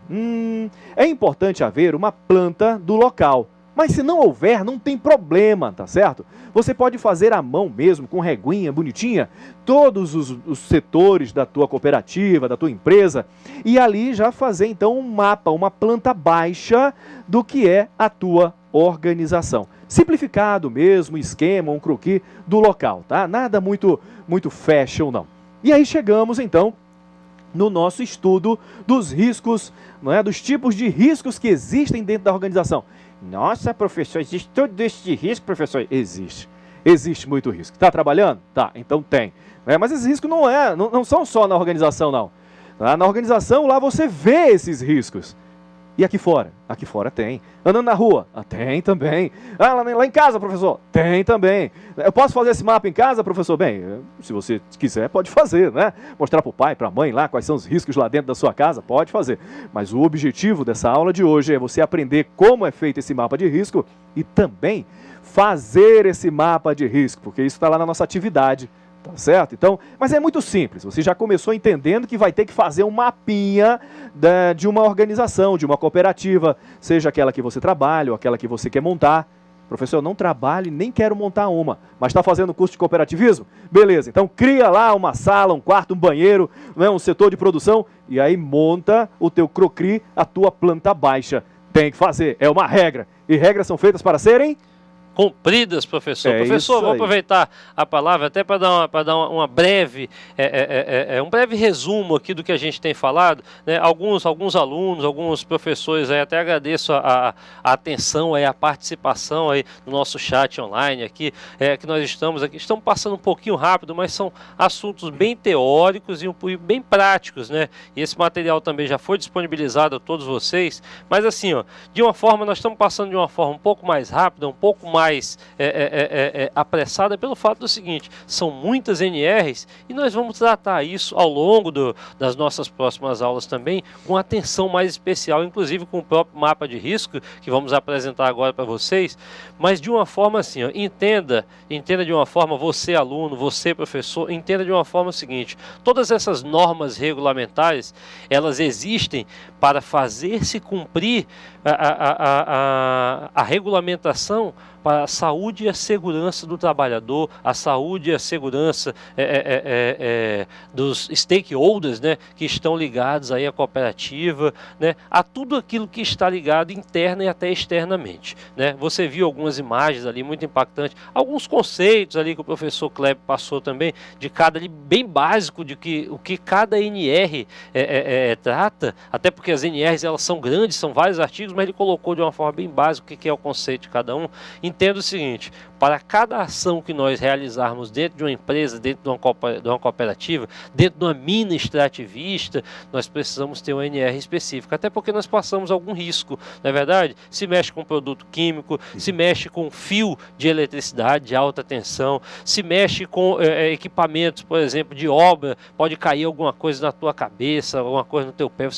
[SPEAKER 1] É importante haver uma planta do local, mas se não houver, não tem problema, tá certo? Você pode fazer à mão mesmo, com reguinha bonitinha, todos os setores da tua cooperativa, da tua empresa, e ali já fazer então um mapa, uma planta baixa do que é a tua organização. Simplificado mesmo, esquema, um croquis do local, tá? Nada muito fashion, não. E aí chegamos então no nosso estudo dos riscos, não é? Dos tipos de riscos que existem dentro da organização. Nossa, professor, existe todo esse risco, professor? Existe. Existe muito risco. Está trabalhando? Tá, então tem. Mas esses riscos não são só na organização, não. Na organização, lá você vê esses riscos. E aqui fora? Aqui fora tem. Andando na rua? Tem também. Lá em casa, professor? Tem também. Eu posso fazer esse mapa em casa, professor? Bem, se você quiser, pode fazer, né? Mostrar para o pai, para a mãe lá quais são os riscos lá dentro da sua casa, pode fazer. Mas o objetivo dessa aula de hoje é você aprender como é feito esse mapa de risco e também fazer esse mapa de risco, porque isso está lá na nossa atividade. Tá certo? Então, mas é muito simples. Você já começou entendendo que vai ter que fazer um mapinha de uma organização, de uma cooperativa, seja aquela que você trabalha ou aquela que você quer montar. Professor, eu não trabalho e nem quero montar uma, mas está fazendo curso de cooperativismo? Beleza, então cria lá uma sala, um quarto, um banheiro, né, um setor de produção, e aí monta o teu crocri, a tua planta baixa. Tem que fazer, é uma regra. E regras são feitas para serem
[SPEAKER 2] cumpridas, professor. Professor, vou aproveitar a palavra até para dar uma breve, um breve resumo aqui do que a gente tem falado, né? Alguns alunos, alguns professores, aí, até agradeço a atenção, a participação aí no nosso chat online aqui, que nós estamos passando um pouquinho rápido, mas são assuntos bem teóricos e bem práticos, né? E esse material também já foi disponibilizado a todos vocês, mas assim, ó, de uma forma, nós estamos passando de uma forma um pouco mais rápida, um pouco mais apressada pelo fato do seguinte, são muitas NRs e nós vamos tratar isso ao longo das nossas próximas aulas também com atenção mais especial, inclusive com o próprio mapa de risco que vamos apresentar agora para vocês, mas de uma forma assim, ó, entenda de uma forma, você aluno, você professor, entenda de uma forma seguinte, todas essas normas regulamentares, elas existem para fazer-se cumprir a regulamentação para a saúde e a segurança do trabalhador, a saúde e a segurança dos stakeholders, né, que estão ligados aí à cooperativa, né, a tudo aquilo que está ligado interna e até externamente, né. Você viu algumas imagens ali muito impactantes, alguns conceitos ali que o professor Kleber passou também, de cada ali bem básico de o que cada NR trata, até porque as NRs elas são grandes, são vários artigos, mas ele colocou de uma forma bem básica o que é o conceito de cada um. entenda o seguinte: para cada ação que nós realizarmos dentro de uma empresa, dentro de uma cooperativa, dentro de uma mina extrativista, nós precisamos ter uma NR específica, até porque nós passamos algum risco, não é verdade? Se mexe com produto químico, se mexe com fio de eletricidade de alta tensão, se mexe com equipamentos, por exemplo, de obra, pode cair alguma coisa na tua cabeça, alguma coisa no teu pé.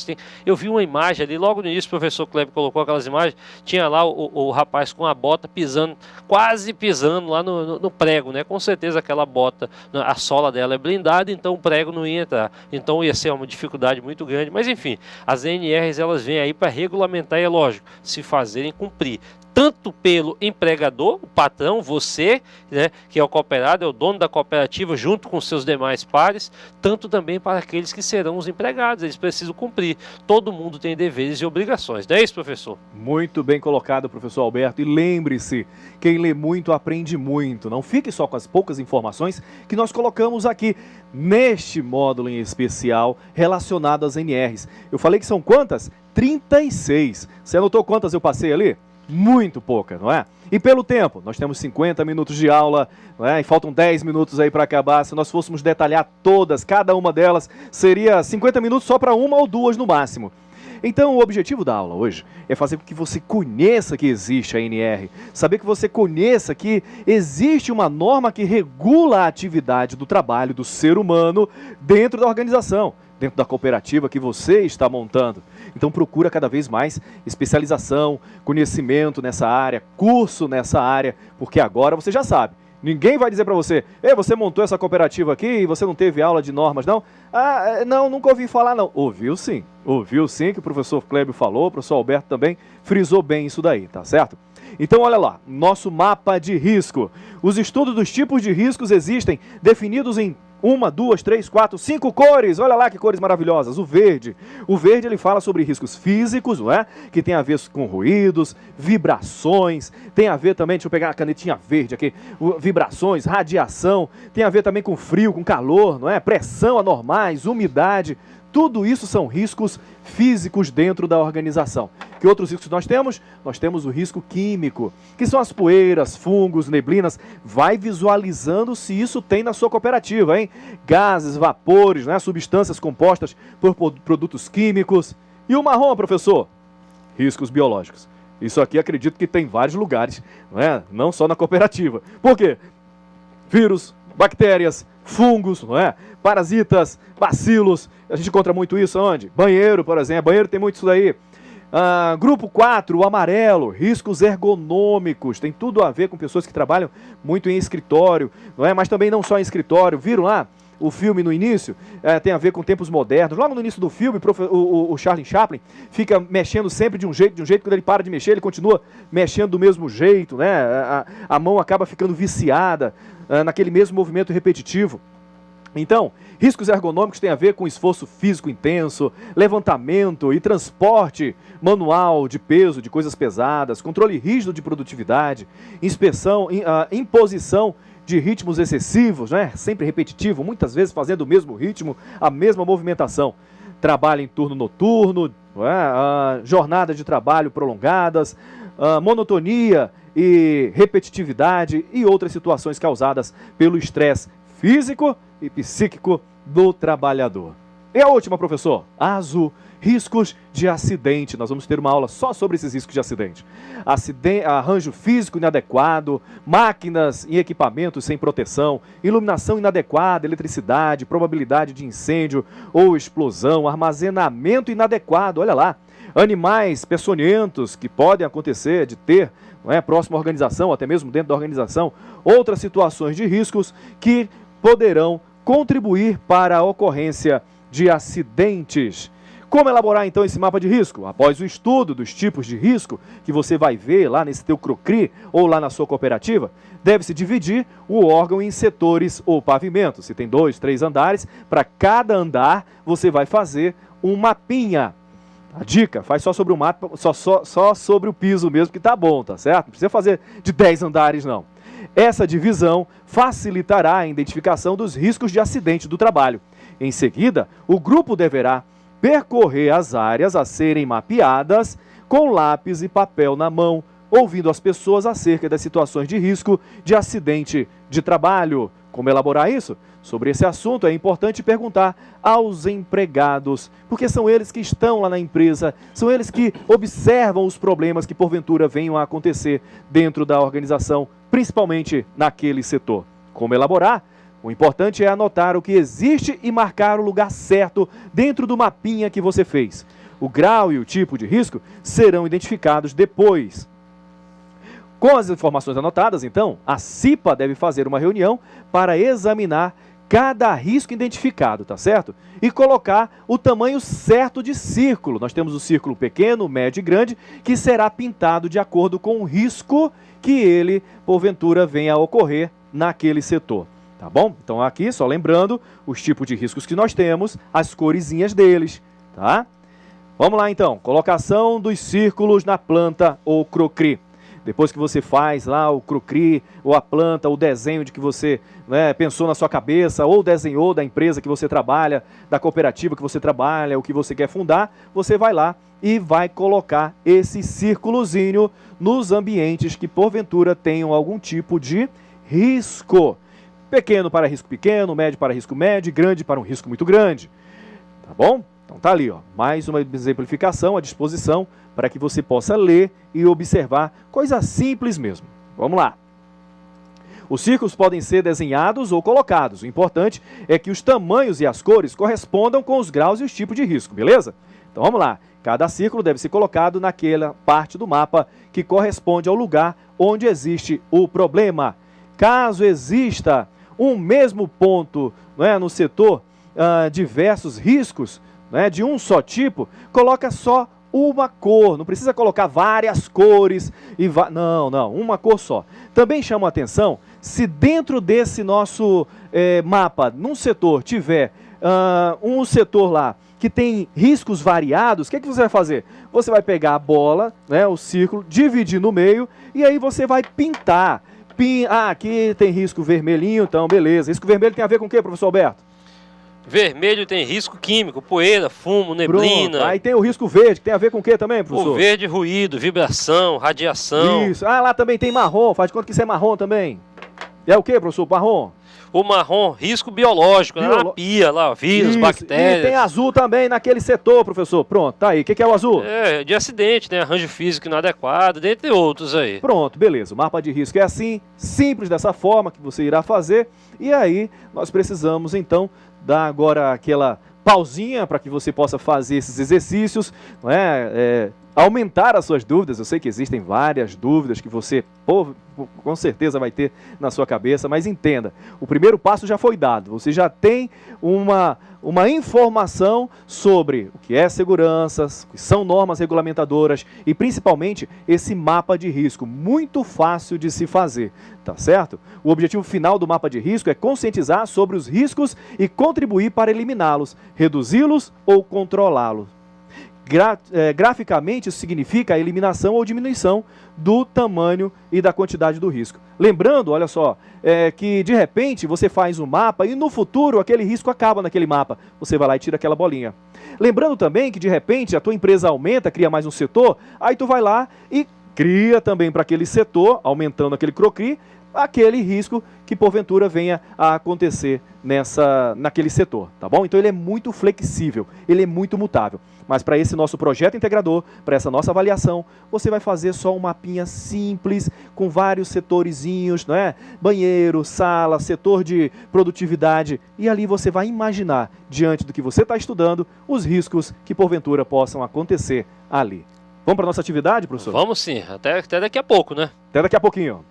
[SPEAKER 2] Eu vi uma imagem ali, logo no início o professor Kleber colocou aquelas imagens, tinha lá o rapaz com a bota pisando, quase pisando lá no prego, né? Com certeza aquela bota, a sola dela é blindada, então o prego não ia entrar. Então ia ser uma dificuldade muito grande. Mas enfim, as NRs elas vêm aí para regulamentar e é lógico, se fazerem cumprir. Tanto pelo empregador, o patrão, você, né, que é o cooperado, é o dono da cooperativa, junto com seus demais pares, tanto também para aqueles que serão os empregados, eles precisam cumprir. Todo mundo tem deveres e obrigações, não é isso, professor?
[SPEAKER 1] Muito bem colocado, professor Alberto. E lembre-se, quem lê muito aprende muito. Não fique só com as poucas informações que nós colocamos aqui neste módulo em especial relacionado às NRs. Eu falei que são quantas? 36. Você anotou quantas eu passei ali? Muito pouca, não é? E pelo tempo, nós temos 50 minutos de aula, não é? E faltam 10 minutos aí para acabar. Se nós fôssemos detalhar todas, cada uma delas, seria 50 minutos só para uma ou duas no máximo. Então, o objetivo da aula hoje é fazer com que você conheça que existe a NR, saber que você conheça que existe uma norma que regula a atividade do trabalho do ser humano dentro da organização, dentro da cooperativa que você está montando. Então procura cada vez mais especialização, conhecimento nessa área, curso nessa área, porque agora você já sabe. Ninguém vai dizer para você, você montou essa cooperativa aqui e você não teve aula de normas, não? Ah, não, nunca ouvi falar, não. Ouviu sim que o professor Kleber falou, o professor Alberto também frisou bem isso daí, tá certo? Então olha lá, nosso mapa de risco. Os estudos dos tipos de riscos existem definidos em 1, 2, 3, 4, 5 cores. Olha lá que cores maravilhosas. O verde ele fala sobre riscos físicos, não é? Que tem a ver com ruídos, vibrações, tem a ver também, deixa eu pegar a canetinha verde aqui, vibrações, radiação, tem a ver também com frio, com calor, não é? Pressão anormais, umidade. Tudo isso são riscos físicos dentro da organização. Que outros riscos nós temos? Nós temos o risco químico, que são as poeiras, fungos, neblinas. Vai visualizando se isso tem na sua cooperativa, hein? Gases, vapores, né? Substâncias compostas por produtos químicos. E o marrom, professor? Riscos biológicos. Isso aqui acredito que tem em vários lugares, não é? Não só na cooperativa. Por quê? Vírus, bactérias, fungos, não é? Parasitas, bacilos. A gente encontra muito isso onde? Banheiro, por exemplo. Banheiro tem muito isso daí. Grupo 4, o amarelo, riscos ergonômicos. Tem tudo a ver com pessoas que trabalham muito em escritório, não é? Mas também não só em escritório. Viram lá o filme no início? Tem a ver com tempos modernos. Logo no início do filme, o Charlie Chaplin fica mexendo sempre de um jeito. Quando ele para de mexer, ele continua mexendo do mesmo jeito, né? A mão acaba ficando viciada naquele mesmo movimento repetitivo. Então, riscos ergonômicos têm a ver com esforço físico intenso, levantamento e transporte manual de peso, de coisas pesadas, controle rígido de produtividade, imposição de ritmos excessivos, né? Sempre repetitivo, muitas vezes fazendo o mesmo ritmo, a mesma movimentação. Trabalho em turno noturno, jornadas de trabalho prolongadas, monotonia e repetitividade e outras situações causadas pelo estresse físico e psíquico do trabalhador. E a última, professor? Azul, riscos de acidente. Nós vamos ter uma aula só sobre esses riscos de acidente. Arranjo físico inadequado, máquinas e equipamentos sem proteção, iluminação inadequada, eletricidade, probabilidade de incêndio ou explosão, armazenamento inadequado, olha lá. Animais peçonhentos que podem acontecer de ter, não é, próxima à organização, até mesmo dentro da organização, outras situações de riscos que poderão contribuir para a ocorrência de acidentes. Como elaborar então esse mapa de risco? Após o estudo dos tipos de risco que você vai ver lá nesse teu CROCRI ou lá na sua cooperativa, deve-se dividir o órgão em setores ou pavimentos. Se tem 2, 3 andares, para cada andar você vai fazer um mapinha. A dica, faz só sobre o mapa, só sobre o piso mesmo, que tá bom, tá certo? Não precisa fazer de 10 andares, não. Essa divisão facilitará a identificação dos riscos de acidente do trabalho. Em seguida, o grupo deverá percorrer as áreas a serem mapeadas com lápis e papel na mão, ouvindo as pessoas acerca das situações de risco de acidente de trabalho. Como elaborar isso? Sobre esse assunto é importante perguntar aos empregados, porque são eles que estão lá na empresa, são eles que observam os problemas que porventura venham a acontecer dentro da organização, principalmente naquele setor. Como elaborar? O importante é anotar o que existe e marcar o lugar certo dentro do mapinha que você fez. O grau e o tipo de risco serão identificados depois. Com as informações anotadas, então, a CIPA deve fazer uma reunião para examinar cada risco identificado, tá certo? E colocar o tamanho certo de círculo. Nós temos o círculo pequeno, médio e grande, que será pintado de acordo com o risco que ele, porventura, venha a ocorrer naquele setor. Tá bom? Então aqui, só lembrando, os tipos de riscos que nós temos, as coresinhas deles, tá? Vamos lá então, colocação dos círculos na planta ou crocri. Depois que você faz lá o crocri, ou a planta, o desenho de que você pensou na sua cabeça, ou desenhou da empresa que você trabalha, da cooperativa que você trabalha, o que você quer fundar, você vai lá e vai colocar esse círculozinho nos ambientes que porventura tenham algum tipo de risco. Pequeno para risco pequeno, médio para risco médio, grande para um risco muito grande. Tá bom? Então tá ali, ó, mais uma exemplificação à disposição para que você possa ler e observar, coisa simples mesmo. Vamos lá. Os círculos podem ser desenhados ou colocados. O importante é que os tamanhos e as cores correspondam com os graus e os tipos de risco, beleza? Então vamos lá. Cada círculo deve ser colocado naquela parte do mapa que corresponde ao lugar onde existe o problema. Caso exista um mesmo ponto no setor, diversos riscos de um só tipo, coloca só uma cor, não precisa colocar várias cores, não, uma cor só. Também chama a atenção, se dentro desse nosso mapa, num setor, tiver um setor lá que tem riscos variados, o que você vai fazer? Você vai pegar a bola, o círculo, dividir no meio, e aí você vai pintar. Aqui tem risco vermelhinho, então beleza. Risco vermelho tem a ver com o que, professor Alberto?
[SPEAKER 2] Vermelho tem risco químico, poeira, fumo, neblina.
[SPEAKER 1] Pronto. Aí tem o risco verde, que tem a ver com o que também, professor?
[SPEAKER 2] O verde, ruído, vibração, radiação.
[SPEAKER 1] Isso. Lá também tem marrom, faz de conta que isso é marrom também. É o que, professor? Marrom?
[SPEAKER 2] O marrom, risco biológico, na pia lá, vírus, isso. Bactérias.
[SPEAKER 1] E tem azul também naquele setor, professor. Pronto, tá aí. O que é o azul?
[SPEAKER 2] De acidente, né? Arranjo físico inadequado, dentre outros aí.
[SPEAKER 1] Pronto, beleza. O mapa de risco é assim, simples dessa forma que você irá fazer. E aí, nós precisamos, então, dar agora aquela pausinha para que você possa fazer esses exercícios, aumentar as suas dúvidas. Eu sei que existem várias dúvidas que você, com certeza, vai ter na sua cabeça, mas entenda, o primeiro passo já foi dado. Você já tem uma informação sobre o que é segurança, o que são normas regulamentadoras e, principalmente, esse mapa de risco, muito fácil de se fazer, tá certo? O objetivo final do mapa de risco é conscientizar sobre os riscos e contribuir para eliminá-los, reduzi-los ou controlá-los. Graficamente, isso significa a eliminação ou diminuição do tamanho e da quantidade do risco. Lembrando, olha só, que de repente você faz um mapa e no futuro aquele risco acaba naquele mapa. Você vai lá e tira aquela bolinha. Lembrando também que de repente a tua empresa aumenta, cria mais um setor, aí tu vai lá e cria também para aquele setor, aumentando aquele crocri, aquele risco que porventura venha a acontecer naquele setor, tá bom? Então ele é muito flexível, ele é muito mutável. Mas para esse nosso projeto integrador, para essa nossa avaliação, você vai fazer só um mapinha simples, com vários setorzinhos, banheiro, sala, setor de produtividade, e ali você vai imaginar, diante do que você está estudando, os riscos que porventura possam acontecer ali. Vamos para a nossa atividade, professor?
[SPEAKER 2] Vamos sim, até daqui a pouco, né?
[SPEAKER 1] Até daqui a pouquinho.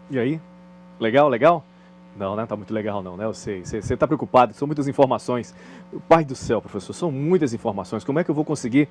[SPEAKER 1] E aí? Legal, legal? Não, tá muito legal não, eu sei. Você está preocupado, são muitas informações. Pai do céu, professor, são muitas informações. Como é que eu vou conseguir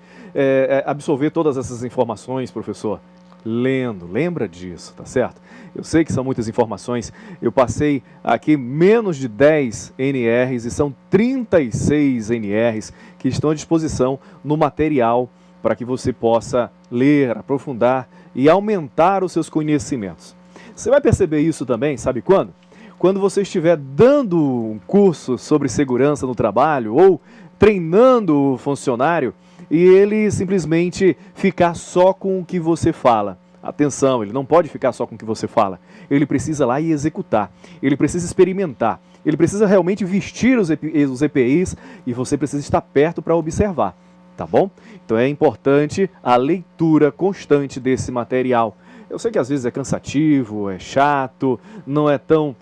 [SPEAKER 1] absorver todas essas informações, professor? lendo. Lembra disso, tá certo? Eu sei que são muitas informações, eu passei aqui menos de 10 NRs e são 36 NRs que estão à disposição no material para que você possa ler, aprofundar e aumentar os seus conhecimentos. Você vai perceber isso também, sabe quando? Quando você estiver dando um curso sobre segurança no trabalho ou treinando o funcionário e ele simplesmente ficar só com o que você fala. Atenção, ele não pode ficar só com o que você fala. Ele precisa ir lá e executar. Ele precisa experimentar. Ele precisa realmente vestir os EPIs e você precisa estar perto para observar. Tá bom? Então é importante a leitura constante desse material. Eu sei que às vezes é cansativo, é chato, não é tão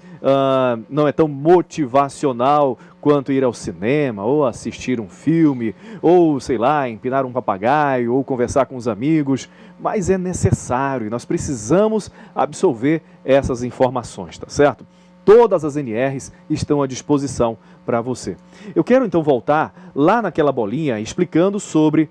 [SPEAKER 1] motivacional quanto ir ao cinema, ou assistir um filme, ou, sei lá, empinar um papagaio, ou conversar com os amigos, mas é necessário e nós precisamos absorver essas informações, tá certo? Todas as NRs estão à disposição para você. Eu quero então voltar lá naquela bolinha explicando sobre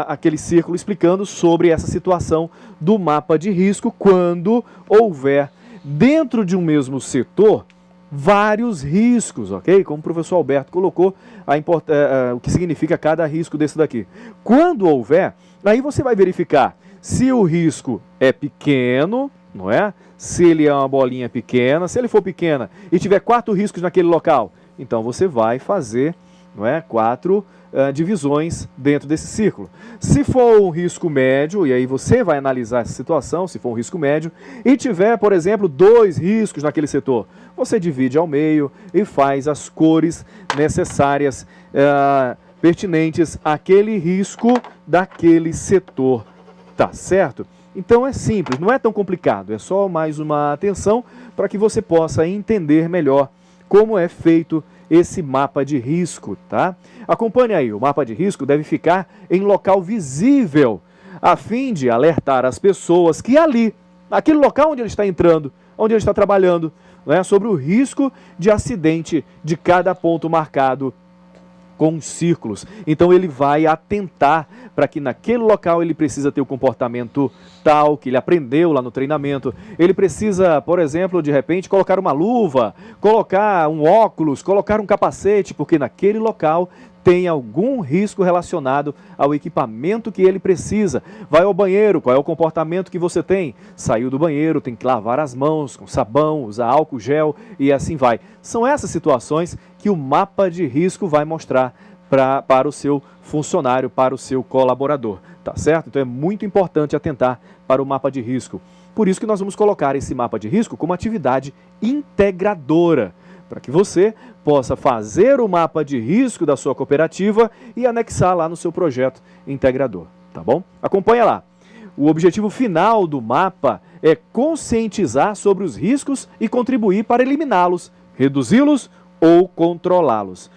[SPEAKER 1] aquele círculo, explicando sobre essa situação do mapa de risco quando houver dentro de um mesmo setor vários riscos, ok? Como o professor Alberto colocou, o que significa cada risco desse daqui. Quando houver, aí você vai verificar se o risco é pequeno, não é? Se ele é uma bolinha pequena, se ele for pequena e tiver 4 riscos naquele local, então você vai fazer, não é, 4 divisões dentro desse círculo. Se for um risco médio, e aí você vai analisar essa situação, se for um risco médio, e tiver, por exemplo, 2 riscos naquele setor, você divide ao meio e faz as cores necessárias, pertinentes àquele risco daquele setor, tá certo? Então é simples, não é tão complicado, é só mais uma atenção para que você possa entender melhor como é feito esse mapa de risco, tá? Acompanhe aí, o mapa de risco deve ficar em local visível, a fim de alertar as pessoas que ali, naquele local onde ele está entrando, onde ele está trabalhando, né, sobre o risco de acidente de cada ponto marcado com círculos. Então ele vai atentar para que naquele local ele precisa ter o comportamento tal que ele aprendeu lá no treinamento. Ele precisa, por exemplo, de repente colocar uma luva, colocar um óculos, colocar um capacete, porque naquele local tem algum risco relacionado ao equipamento que ele precisa. Vai ao banheiro, qual é o comportamento que você tem? Saiu do banheiro, tem que lavar as mãos com sabão, usar álcool gel e assim vai. São essas situações que o mapa de risco vai mostrar para o seu funcionário, para o seu colaborador, tá certo? Então é muito importante atentar para o mapa de risco. Por isso que nós vamos colocar esse mapa de risco como atividade integradora, para que você possa fazer o mapa de risco da sua cooperativa e anexar lá no seu projeto integrador, tá bom? Acompanha lá. O objetivo final do mapa é conscientizar sobre os riscos e contribuir para eliminá-los, reduzi-los ou controlá-los.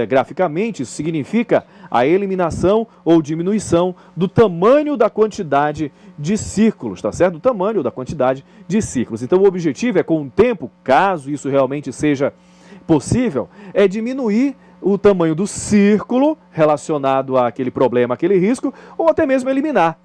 [SPEAKER 1] Graficamente, isso significa a eliminação ou diminuição do tamanho da quantidade de círculos, tá certo? Do tamanho da quantidade de círculos. Então, o objetivo é, com o tempo, caso isso realmente seja possível, é diminuir o tamanho do círculo relacionado àquele problema, àquele risco, ou até mesmo eliminar.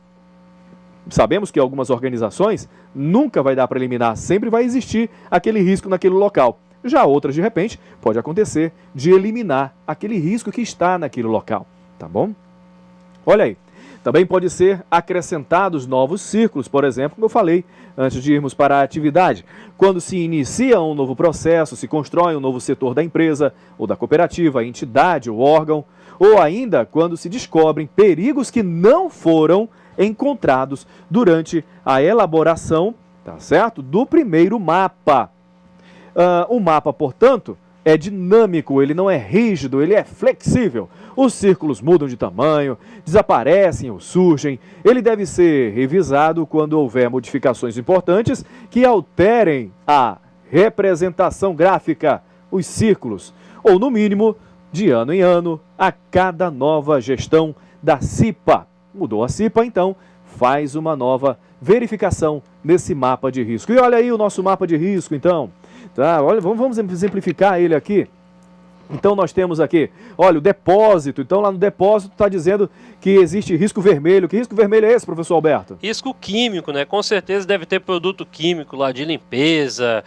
[SPEAKER 1] Sabemos que algumas organizações nunca vai dar para eliminar, sempre vai existir aquele risco naquele local. Já outras, de repente, pode acontecer de eliminar aquele risco que está naquele local, tá bom? Olha aí, também pode ser acrescentados novos círculos, por exemplo, como eu falei antes de irmos para a atividade. Quando se inicia um novo processo, se constrói um novo setor da empresa, ou da cooperativa, entidade ou órgão, ou ainda quando se descobrem perigos que não foram encontrados durante a elaboração, tá certo, do primeiro mapa. O mapa, portanto, é dinâmico, ele não é rígido, ele é flexível. Os círculos mudam de tamanho, desaparecem ou surgem. Ele deve ser revisado quando houver modificações importantes que alterem a representação gráfica, os círculos, ou no mínimo, de ano em ano, a cada nova gestão da CIPA. Mudou a CIPA, então faz uma nova verificação nesse mapa de risco. E olha aí o nosso mapa de risco, então. Tá, olha, vamos exemplificar ele aqui. Então nós temos aqui, olha, o depósito. Então lá no depósito está dizendo que existe risco vermelho. Que risco vermelho é esse, professor Alberto?
[SPEAKER 2] Risco químico, né? Com certeza deve ter produto químico lá de limpeza,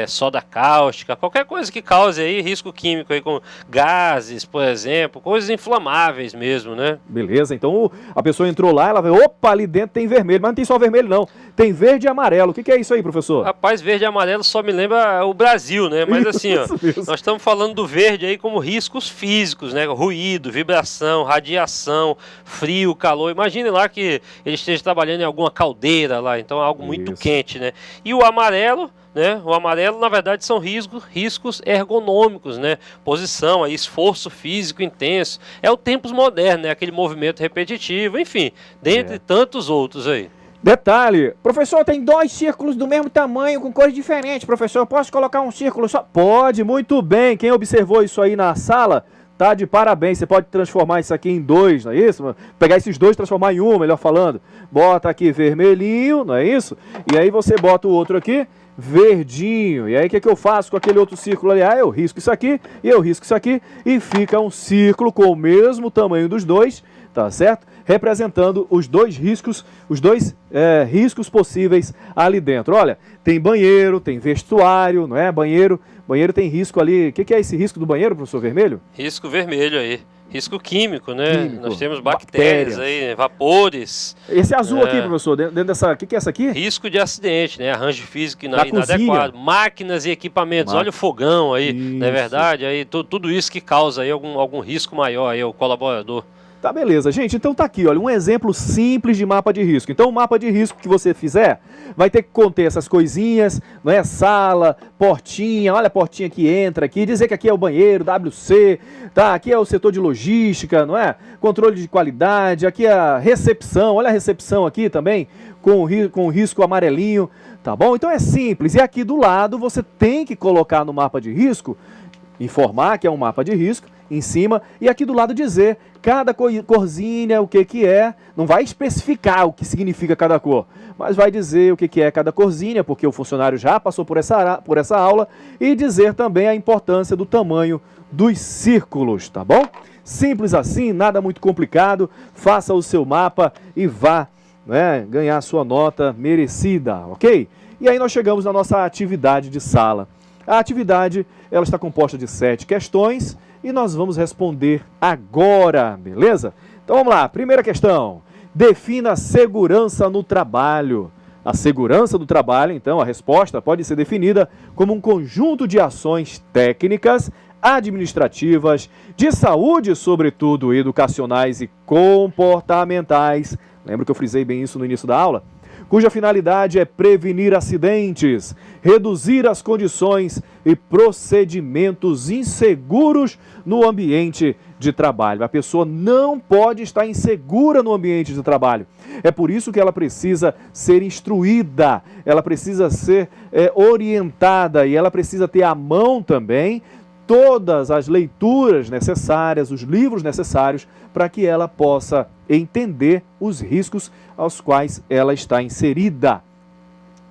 [SPEAKER 2] soda cáustica, qualquer coisa que cause aí risco químico aí, com gases, por exemplo, coisas inflamáveis mesmo, né?
[SPEAKER 1] Beleza, então a pessoa entrou lá, ela vê, opa, ali dentro tem vermelho, mas não tem só vermelho não, tem verde e amarelo. O que é isso aí, professor?
[SPEAKER 2] Rapaz, verde e amarelo só me lembra o Brasil, né? Mas assim, ó,
[SPEAKER 1] Isso.
[SPEAKER 2] nós estamos falando do verde aí como riscos físicos, né? Ruído, vibração, radiação, frio, calor. Imagine lá que ele esteja trabalhando em alguma caldeira lá, então é algo muito
[SPEAKER 1] Isso.
[SPEAKER 2] quente, né? E o amarelo, né? O amarelo, na verdade, são riscos ergonômicos, né? Posição, aí, esforço físico intenso. É o tempos moderno, né? Aquele movimento repetitivo, enfim, dentre tantos outros aí.
[SPEAKER 1] Detalhe,
[SPEAKER 3] Professor, tem 2 círculos do mesmo tamanho, com cores diferentes, professor. Posso colocar um círculo só?
[SPEAKER 1] pode, muito bem, quem observou isso aí na sala, tá de parabéns, você pode transformar isso aqui em 2, não é isso? Pegar esses 2 e transformar em 1, melhor falando. Bota aqui vermelhinho, não é isso? E aí você bota o outro aqui, verdinho. E aí o que eu faço com aquele outro círculo ali? Eu risco isso aqui e eu risco isso aqui e fica um círculo com o mesmo tamanho dos 2, tá certo? Representando os 2 riscos, riscos possíveis ali dentro. Olha, tem banheiro, tem vestuário, não é? Banheiro tem risco ali. O que é esse risco do banheiro, professor Vermelho?
[SPEAKER 2] Risco vermelho aí. Risco químico, né?
[SPEAKER 1] Químico.
[SPEAKER 2] Nós temos bactérias aí, vapores.
[SPEAKER 1] Esse azul aqui, professor, dentro dessa... O que é essa aqui?
[SPEAKER 2] Risco de acidente, né? Arranjo físico
[SPEAKER 1] Na
[SPEAKER 2] inadequado.
[SPEAKER 1] cozinha.
[SPEAKER 2] Máquinas e equipamentos. Olha o fogão aí, não é
[SPEAKER 1] Isso.
[SPEAKER 2] verdade? Aí, tudo isso que causa aí algum risco maior aí ao colaborador.
[SPEAKER 1] Tá, beleza. Gente, então tá aqui, olha, um exemplo simples de mapa de risco. Então o mapa de risco que você fizer vai ter que conter essas coisinhas, não é? Sala, portinha, olha a portinha que entra aqui, dizer que aqui é o banheiro, WC, tá? Aqui é o setor de logística, não é? Controle de qualidade, aqui é a recepção, olha a recepção aqui também, com o risco amarelinho, tá bom? Então é simples. E aqui do lado você tem que colocar no mapa de risco, informar que é um mapa de risco, em cima, e aqui do lado dizer cada corzinha, o que é, não vai especificar o que significa cada cor, mas vai dizer o que é cada corzinha, porque o funcionário já passou por essa aula, e dizer também a importância do tamanho dos círculos, tá bom? Simples assim, nada muito complicado, faça o seu mapa e vá, né, ganhar a sua nota merecida, ok? E aí nós chegamos na nossa atividade de sala. A atividade, ela está composta de 7 questões, e nós vamos responder agora, beleza? Então vamos lá, primeira questão. Defina segurança no trabalho. A segurança do trabalho, então, a resposta pode ser definida como um conjunto de ações técnicas, administrativas, de saúde, sobretudo educacionais e comportamentais. Lembra que eu frisei bem isso no início da aula? Cuja finalidade é prevenir acidentes, reduzir as condições e procedimentos inseguros no ambiente de trabalho. A pessoa não pode estar insegura no ambiente de trabalho. É por isso que ela precisa ser instruída, ela precisa ser orientada e ela precisa ter à mão também todas as leituras necessárias, os livros necessários para que ela possa entender os riscos aos quais ela está inserida.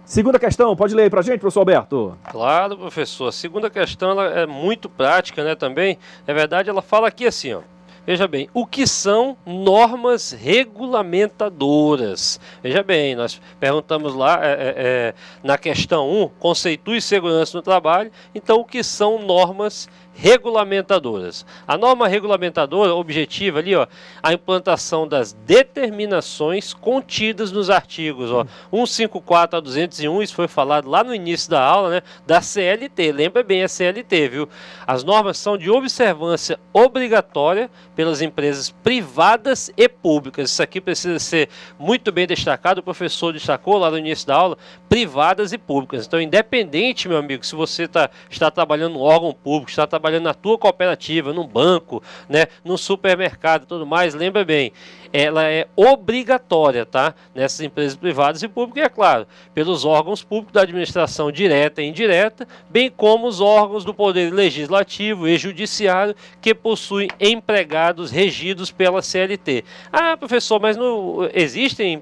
[SPEAKER 1] Segunda questão, pode ler aí para a gente, professor Alberto?
[SPEAKER 2] Claro, professor. A segunda questão ela é muito prática, né, também. Na verdade, ela fala aqui assim, ó. Veja bem, o que são normas regulamentadoras? Veja bem, nós perguntamos lá na questão 1, conceitue segurança no trabalho. Então, o que são normas regulamentadoras? A norma regulamentadora objetiva ali, ó, a implantação das determinações contidas nos artigos, ó, 154 a 201, isso foi falado lá no início da aula, né, da CLT. Lembra bem a CLT, viu? As normas são de observância obrigatória pelas empresas privadas e públicas. Isso aqui precisa ser muito bem destacado, o professor destacou lá no início da aula, privadas e públicas. Então, independente, meu amigo, se você está trabalhando no órgão público, está trabalhando na tua cooperativa, num banco, né, num supermercado e tudo mais, lembra bem, ela é obrigatória, tá? Nessas empresas privadas e públicas, e é claro, pelos órgãos públicos da administração direta e indireta, bem como os órgãos do Poder Legislativo e Judiciário que possuem empregados regidos pela CLT. Ah, professor, mas não existem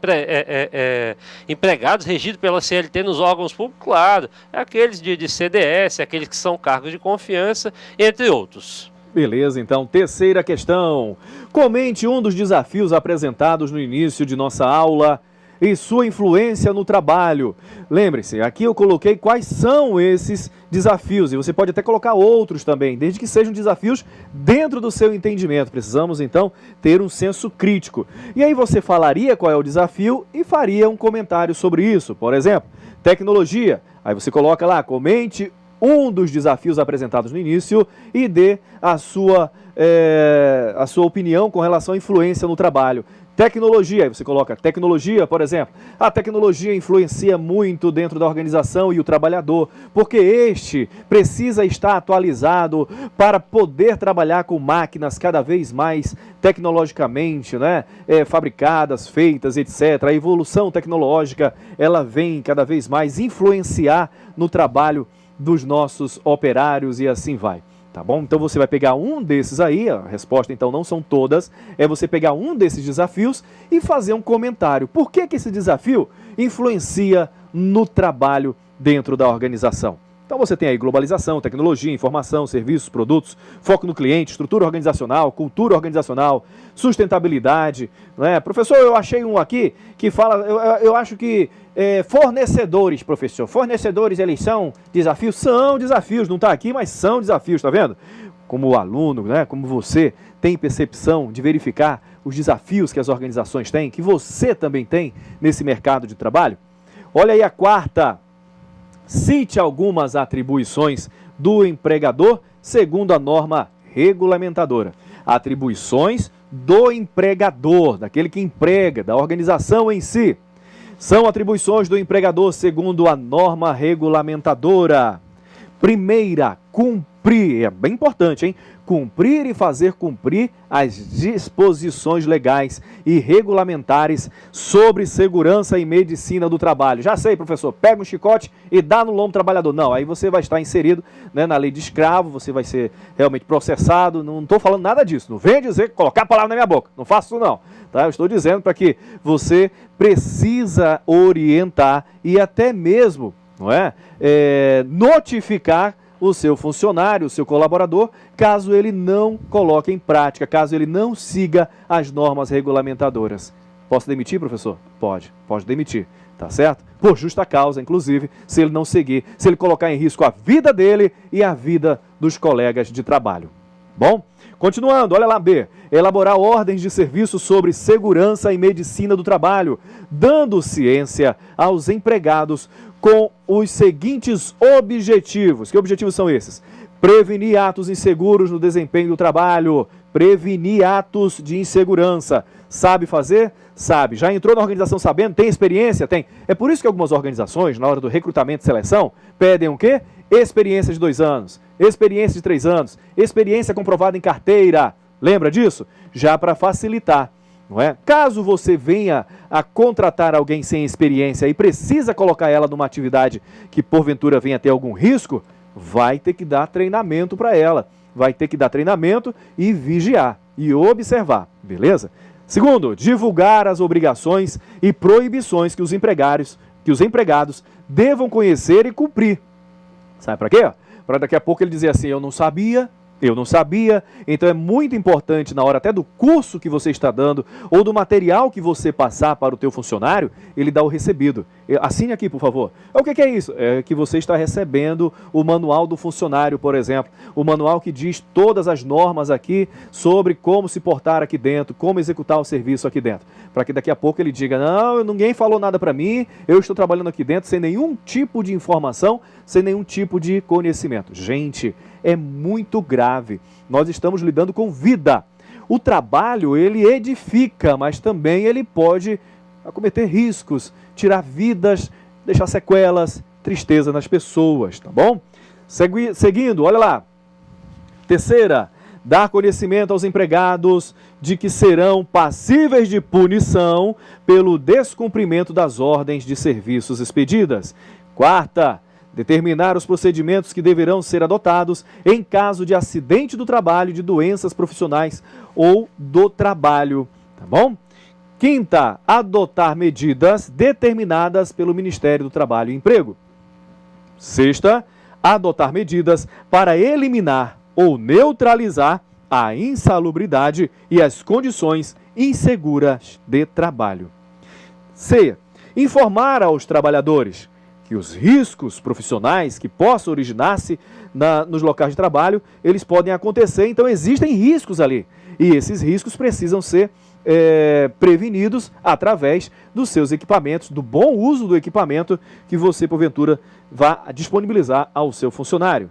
[SPEAKER 2] empregados regidos pela CLT nos órgãos públicos? Claro, é aqueles de CDS, aqueles que são cargos de confiança entre outros.
[SPEAKER 1] Beleza, então, terceira questão. Comente um dos desafios apresentados no início de nossa aula e sua influência no trabalho. Lembre-se, aqui eu coloquei quais são esses desafios e você pode até colocar outros também, desde que sejam desafios dentro do seu entendimento. Precisamos, então, ter um senso crítico. E aí você falaria qual é o desafio e faria um comentário sobre isso. Por exemplo, tecnologia. Aí você coloca lá, comente um dos desafios apresentados no início e dê a sua opinião com relação à influência no trabalho. Tecnologia, aí você coloca tecnologia, por exemplo. A tecnologia influencia muito dentro da organização e o trabalhador, porque este precisa estar atualizado para poder trabalhar com máquinas cada vez mais tecnologicamente, né? Fabricadas, feitas, etc. A evolução tecnológica, ela vem cada vez mais influenciar no trabalho dos nossos operários e assim vai. Tá bom? Então você vai pegar um desses aí, a resposta então não são todas, é você pegar um desses desafios e fazer um comentário. Por que esse desafio influencia no trabalho dentro da organização? Então você tem aí globalização, tecnologia, informação, serviços, produtos, foco no cliente, estrutura organizacional, cultura organizacional, sustentabilidade, não é? Professor, eu achei um aqui que fala, eu acho que fornecedores, professor, fornecedores, eles são desafios? São desafios, não está aqui, mas são desafios, tá vendo? Como o aluno, né, como você tem percepção de verificar os desafios que as organizações têm, que você também tem nesse mercado de trabalho. Olha aí a quarta. Cite algumas atribuições do empregador segundo a norma regulamentadora. Atribuições do empregador, daquele que emprega, da organização em si. São atribuições do empregador segundo a norma regulamentadora. Primeira, cumprir, é bem importante, hein? Cumprir e fazer cumprir as disposições legais e regulamentares sobre segurança e medicina do trabalho. Já sei, professor, pega um chicote e dá no lombo do trabalhador. Não, aí você vai estar inserido, né, na lei de escravo, você vai ser realmente processado. Não estou falando nada disso. Não venha dizer, colocar a palavra na minha boca. Não faço isso não. Tá? Eu estou dizendo para que você precisa orientar e até mesmo, não é, notificar o seu funcionário, o seu colaborador, caso ele não coloque em prática, caso ele não siga as normas regulamentadoras. Posso demitir, professor? Pode demitir, tá certo? Por justa causa, inclusive, se ele não seguir, se ele colocar em risco a vida dele e a vida dos colegas de trabalho. Bom? Continuando, olha lá, B. Elaborar ordens de serviço sobre segurança e medicina do trabalho, dando ciência aos empregados com os seguintes objetivos. Que objetivos são esses? Prevenir atos inseguros no desempenho do trabalho, prevenir atos de insegurança. Sabe fazer? Sabe. Já entrou na organização sabendo? Tem experiência? Tem. É por isso que algumas organizações, na hora do recrutamento e seleção, pedem o quê? Experiência de 2 anos, experiência de 3 anos, experiência comprovada em carteira. Lembra disso? Já para facilitar. Não é? Caso você venha a contratar alguém sem experiência e precisa colocar ela numa atividade que porventura venha a ter algum risco, vai ter que dar treinamento para ela. Vai ter que dar treinamento e vigiar e observar, beleza? Segundo, divulgar as obrigações e proibições que os empregados devam conhecer e cumprir. Sabe para quê? Para daqui a pouco ele dizer assim, eu não sabia. Então é muito importante na hora até do curso que você está dando ou do material que você passar para o teu funcionário, ele dá o recebido. Assine aqui, por favor. O que é isso? É que você está recebendo o manual do funcionário, por exemplo. O manual que diz todas as normas aqui sobre como se portar aqui dentro, como executar o serviço aqui dentro. Para que daqui a pouco ele diga, não, ninguém falou nada para mim, eu estou trabalhando aqui dentro sem nenhum tipo de informação, sem nenhum tipo de conhecimento. Gente, é muito grave. Nós estamos lidando com vida. O trabalho, ele edifica, mas também ele pode acometer riscos, tirar vidas, deixar sequelas, tristeza nas pessoas, tá bom? Seguindo, olha lá. Terceira, dar conhecimento aos empregados de que serão passíveis de punição pelo descumprimento das ordens de serviços expedidas. Quarta, determinar os procedimentos que deverão ser adotados em caso de acidente do trabalho, de doenças profissionais ou do trabalho, tá bom? Quinta, adotar medidas determinadas pelo Ministério do Trabalho e Emprego. Sexta, adotar medidas para eliminar ou neutralizar a insalubridade e as condições inseguras de trabalho. C. Informar aos trabalhadores que os riscos profissionais que possam originar-se nos locais de trabalho, eles podem acontecer, então existem riscos ali. E esses riscos precisam ser prevenidos através dos seus equipamentos, do bom uso do equipamento que você, porventura, vá disponibilizar ao seu funcionário.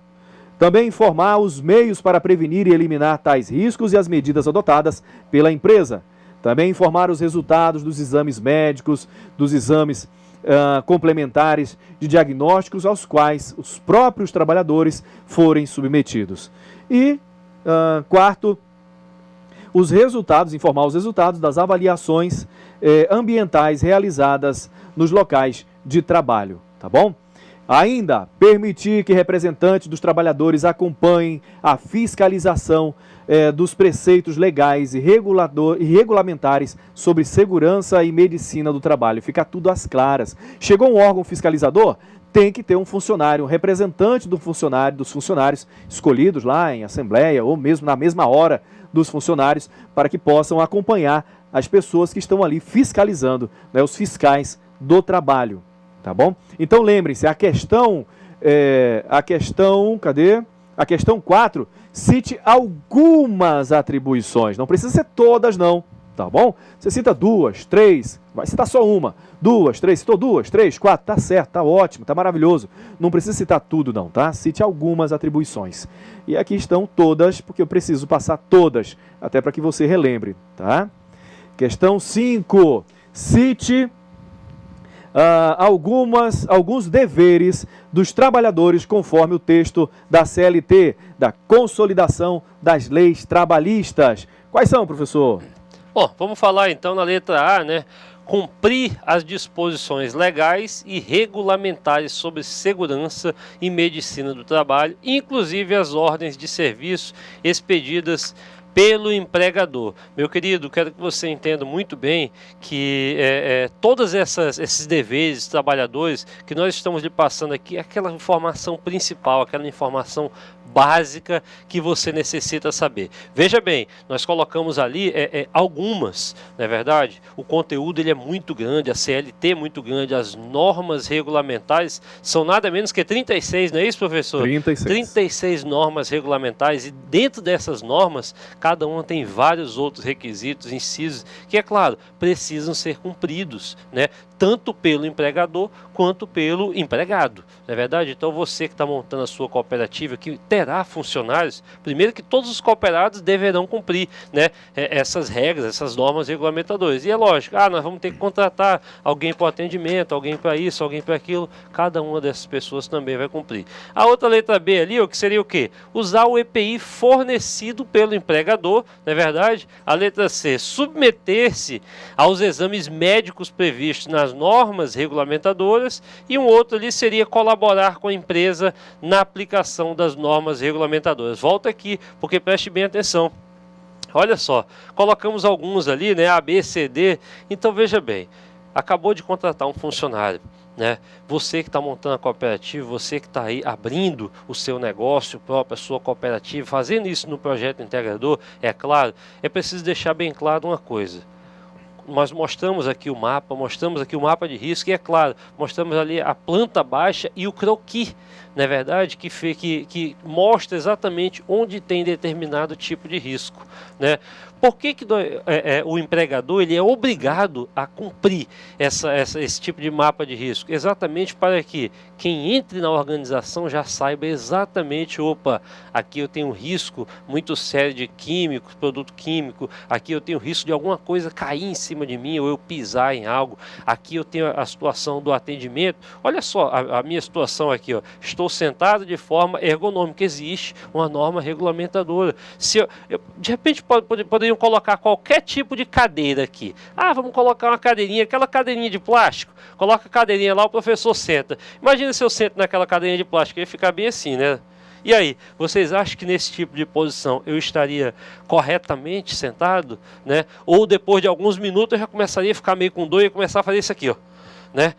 [SPEAKER 1] Também informar os meios para prevenir e eliminar tais riscos e as medidas adotadas pela empresa. Também informar os resultados dos exames médicos, dos exames complementares de diagnósticos aos quais os próprios trabalhadores forem submetidos. E, quarto, informar os resultados das avaliações ambientais realizadas nos locais de trabalho, tá bom? Ainda, permitir que representantes dos trabalhadores acompanhem a fiscalização dos preceitos legais e regulamentares sobre segurança e medicina do trabalho. Fica tudo às claras. Chegou um órgão fiscalizador, tem que ter um funcionário, um representante dos funcionários escolhidos lá em assembleia ou mesmo na mesma hora dos funcionários, para que possam acompanhar as pessoas que estão ali fiscalizando, né, os fiscais do trabalho. Tá bom? Então lembrem-se, a questão 4, cite algumas atribuições, não precisa ser todas não, tá bom? Você cita 2, 3, vai citar só uma, 2, 3, citou 2, 3, 4, tá certo, tá ótimo, tá maravilhoso, não precisa citar tudo não, tá? Cite algumas atribuições. E aqui estão todas, porque eu preciso passar todas, até para que você relembre, tá? Questão 5, cite alguns deveres dos trabalhadores conforme o texto da CLT, da Consolidação das Leis Trabalhistas. Quais são, professor?
[SPEAKER 2] Bom, vamos falar então na letra A, né? Cumprir as disposições legais e regulamentares sobre segurança e medicina do trabalho, inclusive as ordens de serviço expedidas pelo empregador. Meu querido, quero que você entenda muito bem que todos esses deveres dos trabalhadores que nós estamos lhe passando aqui, é aquela informação principal, aquela informação básica que você necessita saber. Veja bem, nós colocamos ali algumas, não é verdade? O conteúdo ele é muito grande, a CLT é muito grande, as normas regulamentares são nada menos que 36, não é isso, professor? 36 normas regulamentares, e dentro dessas normas, cada uma tem vários outros requisitos, incisos, que, é claro, precisam ser cumpridos, né? Tanto pelo empregador quanto pelo empregado, não é verdade? Então você que está montando a sua cooperativa, que terá funcionários, primeiro que todos os cooperados deverão cumprir, né, essas regras, essas normas regulamentadoras. E é lógico, nós vamos ter que contratar alguém para o atendimento, alguém para isso, alguém para aquilo, cada uma dessas pessoas também vai cumprir. A outra letra B ali, o que seria o quê? Usar o EPI fornecido pelo empregador, não é verdade? A letra C, submeter-se aos exames médicos previstos nas normas regulamentadoras, e um outro ali seria colaborar com a empresa na aplicação das normas regulamentadoras. Volta aqui, porque preste bem atenção. Olha só, colocamos alguns ali, né, A, B, C, D. Então veja bem, acabou de contratar um funcionário, né? Você que está montando a cooperativa, você que está aí abrindo o seu negócio próprio, a sua cooperativa, fazendo isso no projeto integrador, é claro, é preciso deixar bem claro uma coisa. Nós mostramos aqui o mapa de risco, e é claro, mostramos ali a planta baixa e o croquis, não é verdade? Que mostra exatamente onde tem determinado tipo de risco, né? Por que o empregador ele é obrigado a cumprir esse tipo de mapa de risco? Exatamente para que quem entre na organização já saiba exatamente, opa, aqui eu tenho um risco muito sério de químicos, produto químico, aqui eu tenho risco de alguma coisa cair em cima de mim ou eu pisar em algo, aqui eu tenho a situação do atendimento. Olha só a minha situação aqui, ó. Estou sentado de forma ergonômica, existe uma norma regulamentadora. De repente poderiam colocar qualquer tipo de cadeira aqui. Vamos colocar uma cadeirinha, aquela cadeirinha de plástico, coloca a cadeirinha lá, o professor senta. Imagina se eu sento naquela cadeirinha de plástico, ia ficar bem assim, né? E aí, vocês acham que nesse tipo de posição eu estaria corretamente sentado, né? Ou depois de alguns minutos eu já começaria a ficar meio com dor e ia começar a fazer isso aqui, ó, né?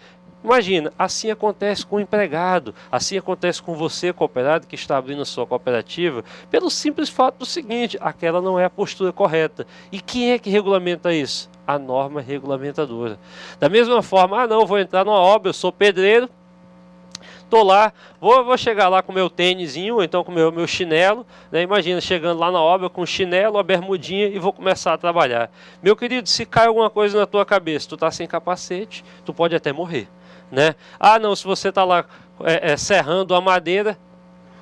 [SPEAKER 2] Imagina, assim acontece com o empregado, assim acontece com você, cooperado, que está abrindo a sua cooperativa, pelo simples fato do seguinte: aquela não é a postura correta. E quem é que regulamenta isso? A norma regulamentadora. Da mesma forma, não, vou entrar numa obra, eu sou pedreiro, estou lá, vou chegar lá com meu tênisinho, ou então com meu chinelo, né? Imagina, chegando lá na obra com chinelo, a bermudinha, e vou começar a trabalhar. Meu querido, se cai alguma coisa na tua cabeça, tu está sem capacete, tu pode até morrer, né? Não, se você está lá serrando a madeira,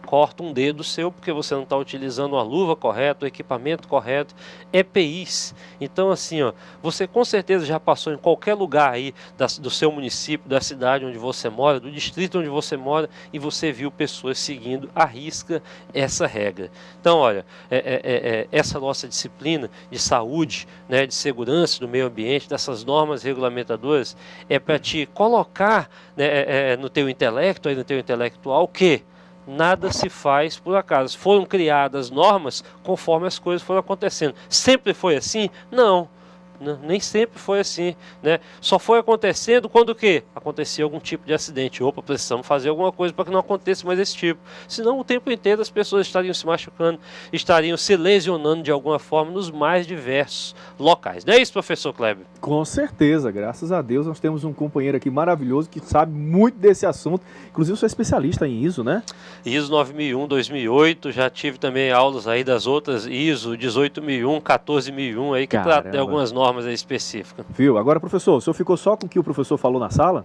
[SPEAKER 2] corta um dedo seu, porque você não está utilizando a luva correta, o equipamento correto, EPIs. Então, assim, você com certeza já passou em qualquer lugar aí do seu município, da cidade onde você mora, do distrito onde você mora, e você viu pessoas seguindo à risca essa regra. Então, olha, essa nossa disciplina de saúde, né, de segurança do meio ambiente, dessas normas regulamentadoras, é para te colocar, né, no teu intelecto, aí no teu intelectual, que nada se faz por acaso. Foram criadas normas conforme as coisas foram acontecendo. Sempre foi assim? Não. Nem sempre foi assim, né? Só foi acontecendo quando o quê? Acontecia algum tipo de acidente. Opa, precisamos fazer alguma coisa para que não aconteça mais esse tipo. Senão, o tempo inteiro as pessoas estariam se machucando, estariam se lesionando de alguma forma nos mais diversos locais. Não é isso, professor Kleber?
[SPEAKER 1] Com certeza, graças a Deus nós temos um companheiro aqui maravilhoso que sabe muito desse assunto. Inclusive, eu sou especialista em ISO, né?
[SPEAKER 2] ISO 9001, 2008, já tive também aulas aí das outras ISO 18001, 14001 aí que trata de algumas normas específicas.
[SPEAKER 1] Viu? Agora, professor, o senhor ficou só com o que o professor falou na sala?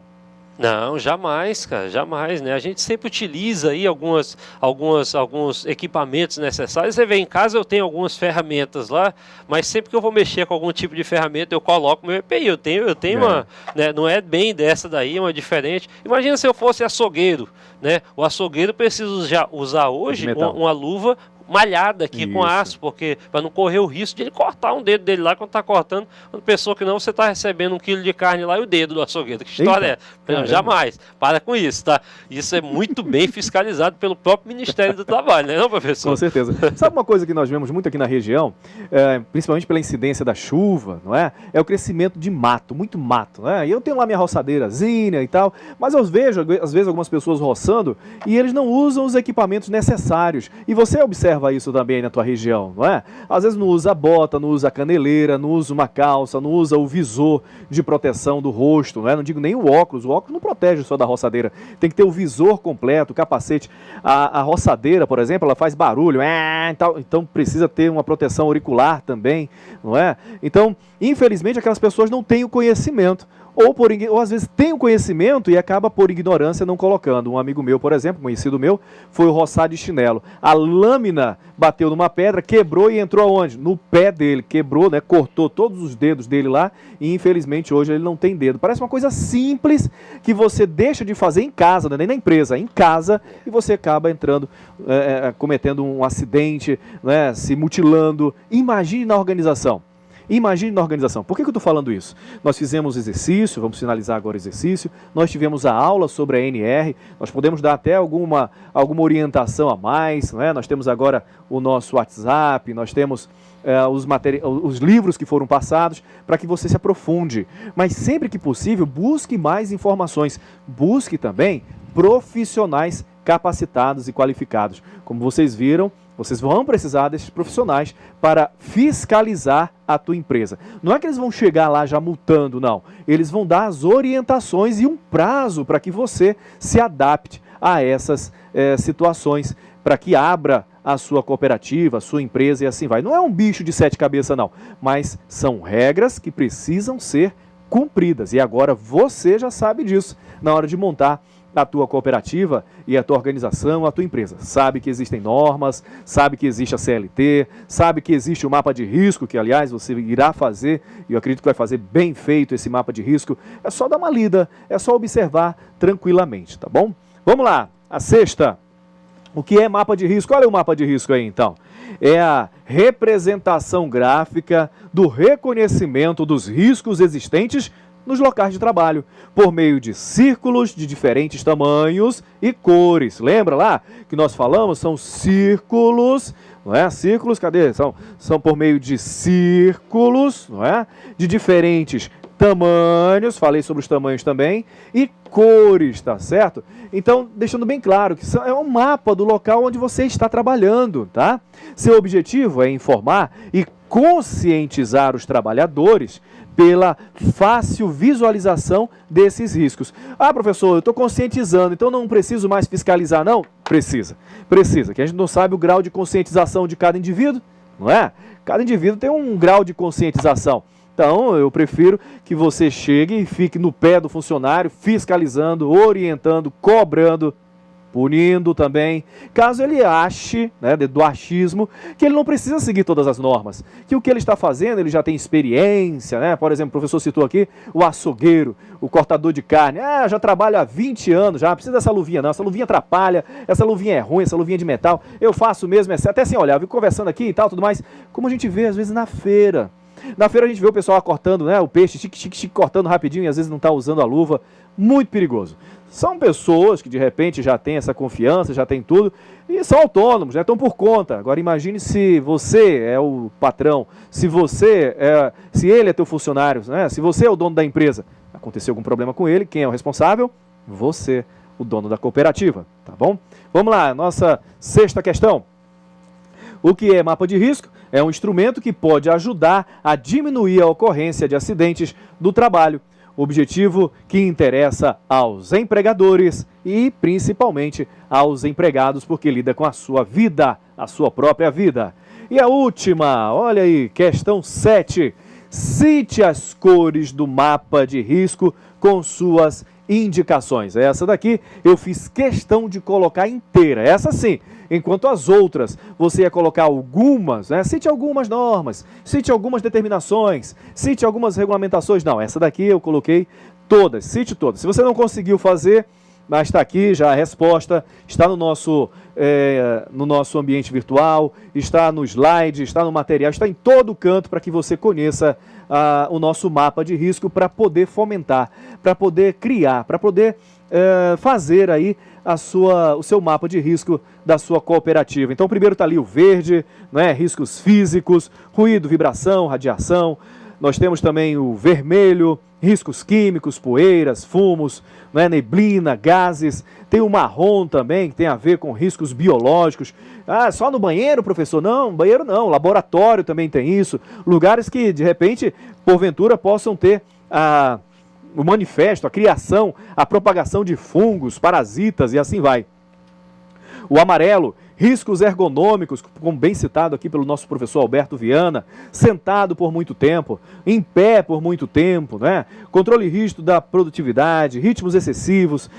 [SPEAKER 2] Não, jamais, cara, jamais, né? A gente sempre utiliza aí alguns equipamentos necessários. Você vê, em casa eu tenho algumas ferramentas lá, mas sempre que eu vou mexer com algum tipo de ferramenta, eu coloco meu EPI. Eu tenho uma, né? Não é bem dessa daí, é uma diferente. Imagina se eu fosse açougueiro, né? O açougueiro precisa já usar hoje uma luva malhada aqui com aço, porque para não correr o risco de ele cortar um dedo dele lá quando está cortando, quando pensou que não, você está recebendo 1 quilo de carne lá e o dedo do açougueiro. Que história é? Não, jamais. Para com isso, tá? Isso é muito bem fiscalizado pelo próprio Ministério do Trabalho, né, não, professor?
[SPEAKER 1] Com certeza. Sabe uma coisa que nós vemos muito aqui na região, principalmente pela incidência da chuva, não é? É o crescimento de mato, muito mato, né? E eu tenho lá minha roçadeirazinha e tal, mas eu vejo, às vezes, algumas pessoas roçando e eles não usam os equipamentos necessários. E você observa isso também aí na tua região, não é? Às vezes não usa a bota, não usa a caneleira, não usa uma calça, não usa o visor de proteção do rosto, não é? Não digo nem o óculos não protege só da roçadeira, tem que ter o visor completo, o capacete. A roçadeira, por exemplo, ela faz barulho, então precisa ter uma proteção auricular também, não é? Então, infelizmente, aquelas pessoas não têm o conhecimento. Ou às vezes tem o conhecimento e acaba por ignorância não colocando. Um amigo meu, por exemplo, conhecido meu, foi roçar de chinelo. A lâmina bateu numa pedra, quebrou e entrou aonde? No pé dele. Quebrou, né? Cortou todos os dedos dele lá e infelizmente hoje ele não tem dedo. Parece uma coisa simples que você deixa de fazer em casa, não é nem na empresa, em casa, e você acaba entrando, cometendo um acidente, né? Se mutilando. Imagine na organização. Imagine na organização. Por que eu estou falando isso? Nós fizemos exercício, vamos finalizar agora o exercício, nós tivemos a aula sobre a NR, nós podemos dar até alguma orientação a mais, não é? Nós temos agora o nosso WhatsApp, nós temos os livros que foram passados para que você se aprofunde. Mas sempre que possível, busque mais informações, busque também profissionais capacitados e qualificados. Como vocês viram, vocês vão precisar desses profissionais para fiscalizar a tua empresa. Não é que eles vão chegar lá já multando, não. Eles vão dar as orientações e um prazo para que você se adapte a essas situações, para que abra a sua cooperativa, a sua empresa e assim vai. Não é um bicho de 7 cabeças, não. Mas são regras que precisam ser cumpridas. E agora você já sabe disso na hora de montar a tua cooperativa e a tua organização, a tua empresa. Sabe que existem normas, sabe que existe a CLT, sabe que existe o mapa de risco, que aliás você irá fazer, e eu acredito que vai fazer bem feito esse mapa de risco. É só dar uma lida, é só observar tranquilamente, tá bom? Vamos lá, a sexta. O que é mapa de risco? Olha o mapa de risco aí então. É a representação gráfica do reconhecimento dos riscos existentes nos locais de trabalho, por meio de círculos de diferentes tamanhos e cores. Lembra lá que nós falamos? São círculos, não é? Círculos, cadê? São por meio de círculos, não é? De diferentes tamanhos, falei sobre os tamanhos também, e cores, tá certo? Então, deixando bem claro que é um mapa do local onde você está trabalhando, tá? Seu objetivo é informar e conscientizar os trabalhadores pela fácil visualização desses riscos. Ah, professor, eu estou conscientizando, então não preciso mais fiscalizar, não? Precisa, que a gente não sabe o grau de conscientização de cada indivíduo, não é? Cada indivíduo tem um grau de conscientização. Então, eu prefiro que você chegue e fique no pé do funcionário, fiscalizando, orientando, cobrando, punindo também, caso ele ache, né, do achismo, que ele não precisa seguir todas as normas, que o que ele está fazendo, ele já tem experiência, né? Por exemplo, o professor citou aqui o açougueiro, o cortador de carne, já trabalho há 20 anos, já não precisa dessa luvinha não, essa luvinha atrapalha, essa luvinha é ruim, essa luvinha de metal, eu faço mesmo, até sem olhar, eu fico conversando aqui e tal, tudo mais, como a gente vê às vezes na feira. Na feira a gente vê o pessoal cortando, né, o peixe, chique, cortando rapidinho e às vezes não está usando a luva, muito perigoso. São pessoas que de repente já têm essa confiança, já têm tudo, e são autônomos, já estão por conta. Agora imagine se você é o patrão, se ele é teu funcionário, né, se você é o dono da empresa, aconteceu algum problema com ele, quem é o responsável? Você, o dono da cooperativa, tá bom? Vamos lá, nossa sexta questão. O que é mapa de risco? É um instrumento que pode ajudar a diminuir a ocorrência de acidentes do trabalho. Objetivo que interessa aos empregadores e principalmente aos empregados, porque lida com a sua vida, a sua própria vida. E a última, olha aí, questão 7. Cite as cores do mapa de risco com suas indicações. Essa daqui eu fiz questão de colocar inteira, essa sim. Enquanto as outras, você ia colocar algumas, né? Cite algumas normas, cite algumas determinações, cite algumas regulamentações. Não, essa daqui eu coloquei todas, cite todas. Se você não conseguiu fazer, mas está aqui já a resposta, está no nosso ambiente virtual, está no slide, está no material, está em todo canto para que você conheça o nosso mapa de risco para poder fomentar, para poder criar, para poder fazer aí o seu mapa de risco da sua cooperativa. Então, primeiro está ali o verde, né, riscos físicos, ruído, vibração, radiação. Nós temos também o vermelho, riscos químicos, poeiras, fumos, né, neblina, gases. Tem o marrom também, que tem a ver com riscos biológicos. Ah, só no banheiro, professor? Não, banheiro não. Laboratório também tem isso. Lugares que, de repente, porventura, possam ter o manifesto, a criação, a propagação de fungos, parasitas e assim vai. O amarelo, riscos ergonômicos, como bem citado aqui pelo nosso professor Alberto Viana, sentado por muito tempo, em pé por muito tempo, né? Controle rígido da produtividade, ritmos excessivos,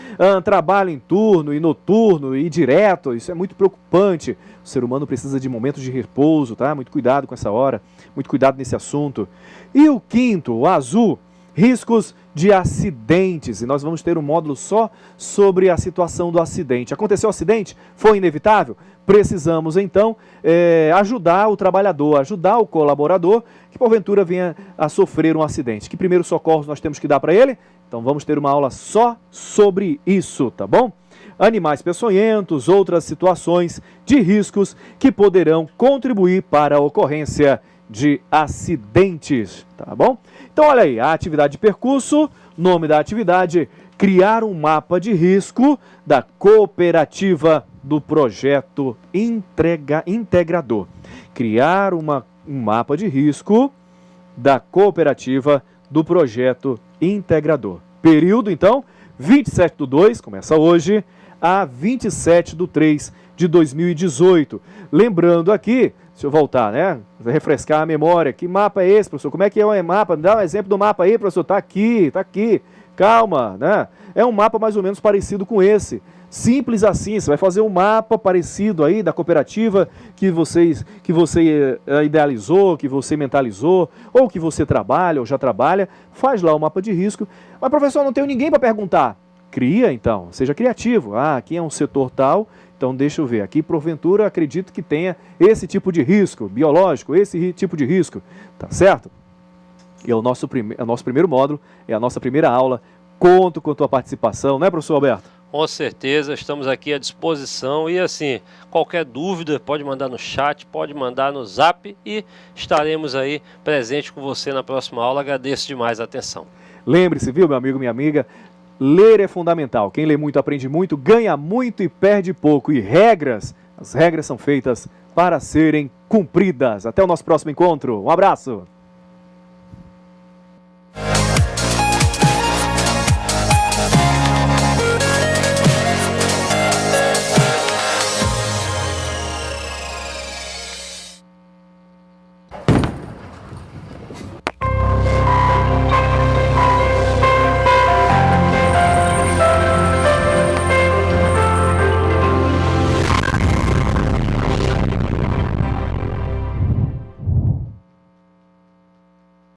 [SPEAKER 1] trabalho em turno e noturno e direto, isso é muito preocupante. O ser humano precisa de momentos de repouso, tá? Muito cuidado com essa hora, muito cuidado nesse assunto. E o quinto, o azul, riscos de acidentes, e nós vamos ter um módulo só sobre a situação do acidente. Aconteceu o acidente? Foi inevitável? Precisamos, então, ajudar o trabalhador, ajudar o colaborador que, porventura, venha a sofrer um acidente. Que primeiros socorros nós temos que dar para ele? Então, vamos ter uma aula só sobre isso, tá bom? Animais peçonhentos, outras situações de riscos que poderão contribuir para a ocorrência de acidentes, tá bom? Então, olha aí, a atividade de percurso, nome da atividade, criar um mapa de risco da cooperativa do projeto integrador. Criar um mapa de risco da cooperativa do projeto integrador. Período, então, 27/2, começa hoje, a 27/3 de 2018. Lembrando aqui, deixa eu voltar, né? Refrescar a memória. Que mapa é esse, professor? Como é que é o mapa? Me dá um exemplo do mapa aí, professor. Tá aqui. Calma, né? É um mapa mais ou menos parecido com esse. Simples assim, você vai fazer um mapa parecido aí da cooperativa que você idealizou, que você mentalizou, ou que você trabalha ou já trabalha. Faz lá o mapa de risco. Mas, professor, não tenho ninguém para perguntar. Cria, então. Seja criativo. Aqui é um setor tal. Então, deixa eu ver. Aqui, porventura, acredito que tenha esse tipo de risco biológico, esse tipo de risco. Tá certo? E é o nosso primeiro módulo, é a nossa primeira aula. Conto com a tua participação, né, professor Alberto?
[SPEAKER 2] Com certeza, estamos aqui à disposição e assim, qualquer dúvida pode mandar no chat, pode mandar no zap e estaremos aí presente com você na próxima aula. Agradeço demais a atenção.
[SPEAKER 1] Lembre-se, viu, meu amigo, minha amiga, ler é fundamental. Quem lê muito aprende muito, ganha muito e perde pouco. E as regras são feitas para serem cumpridas. Até o nosso próximo encontro. Um abraço.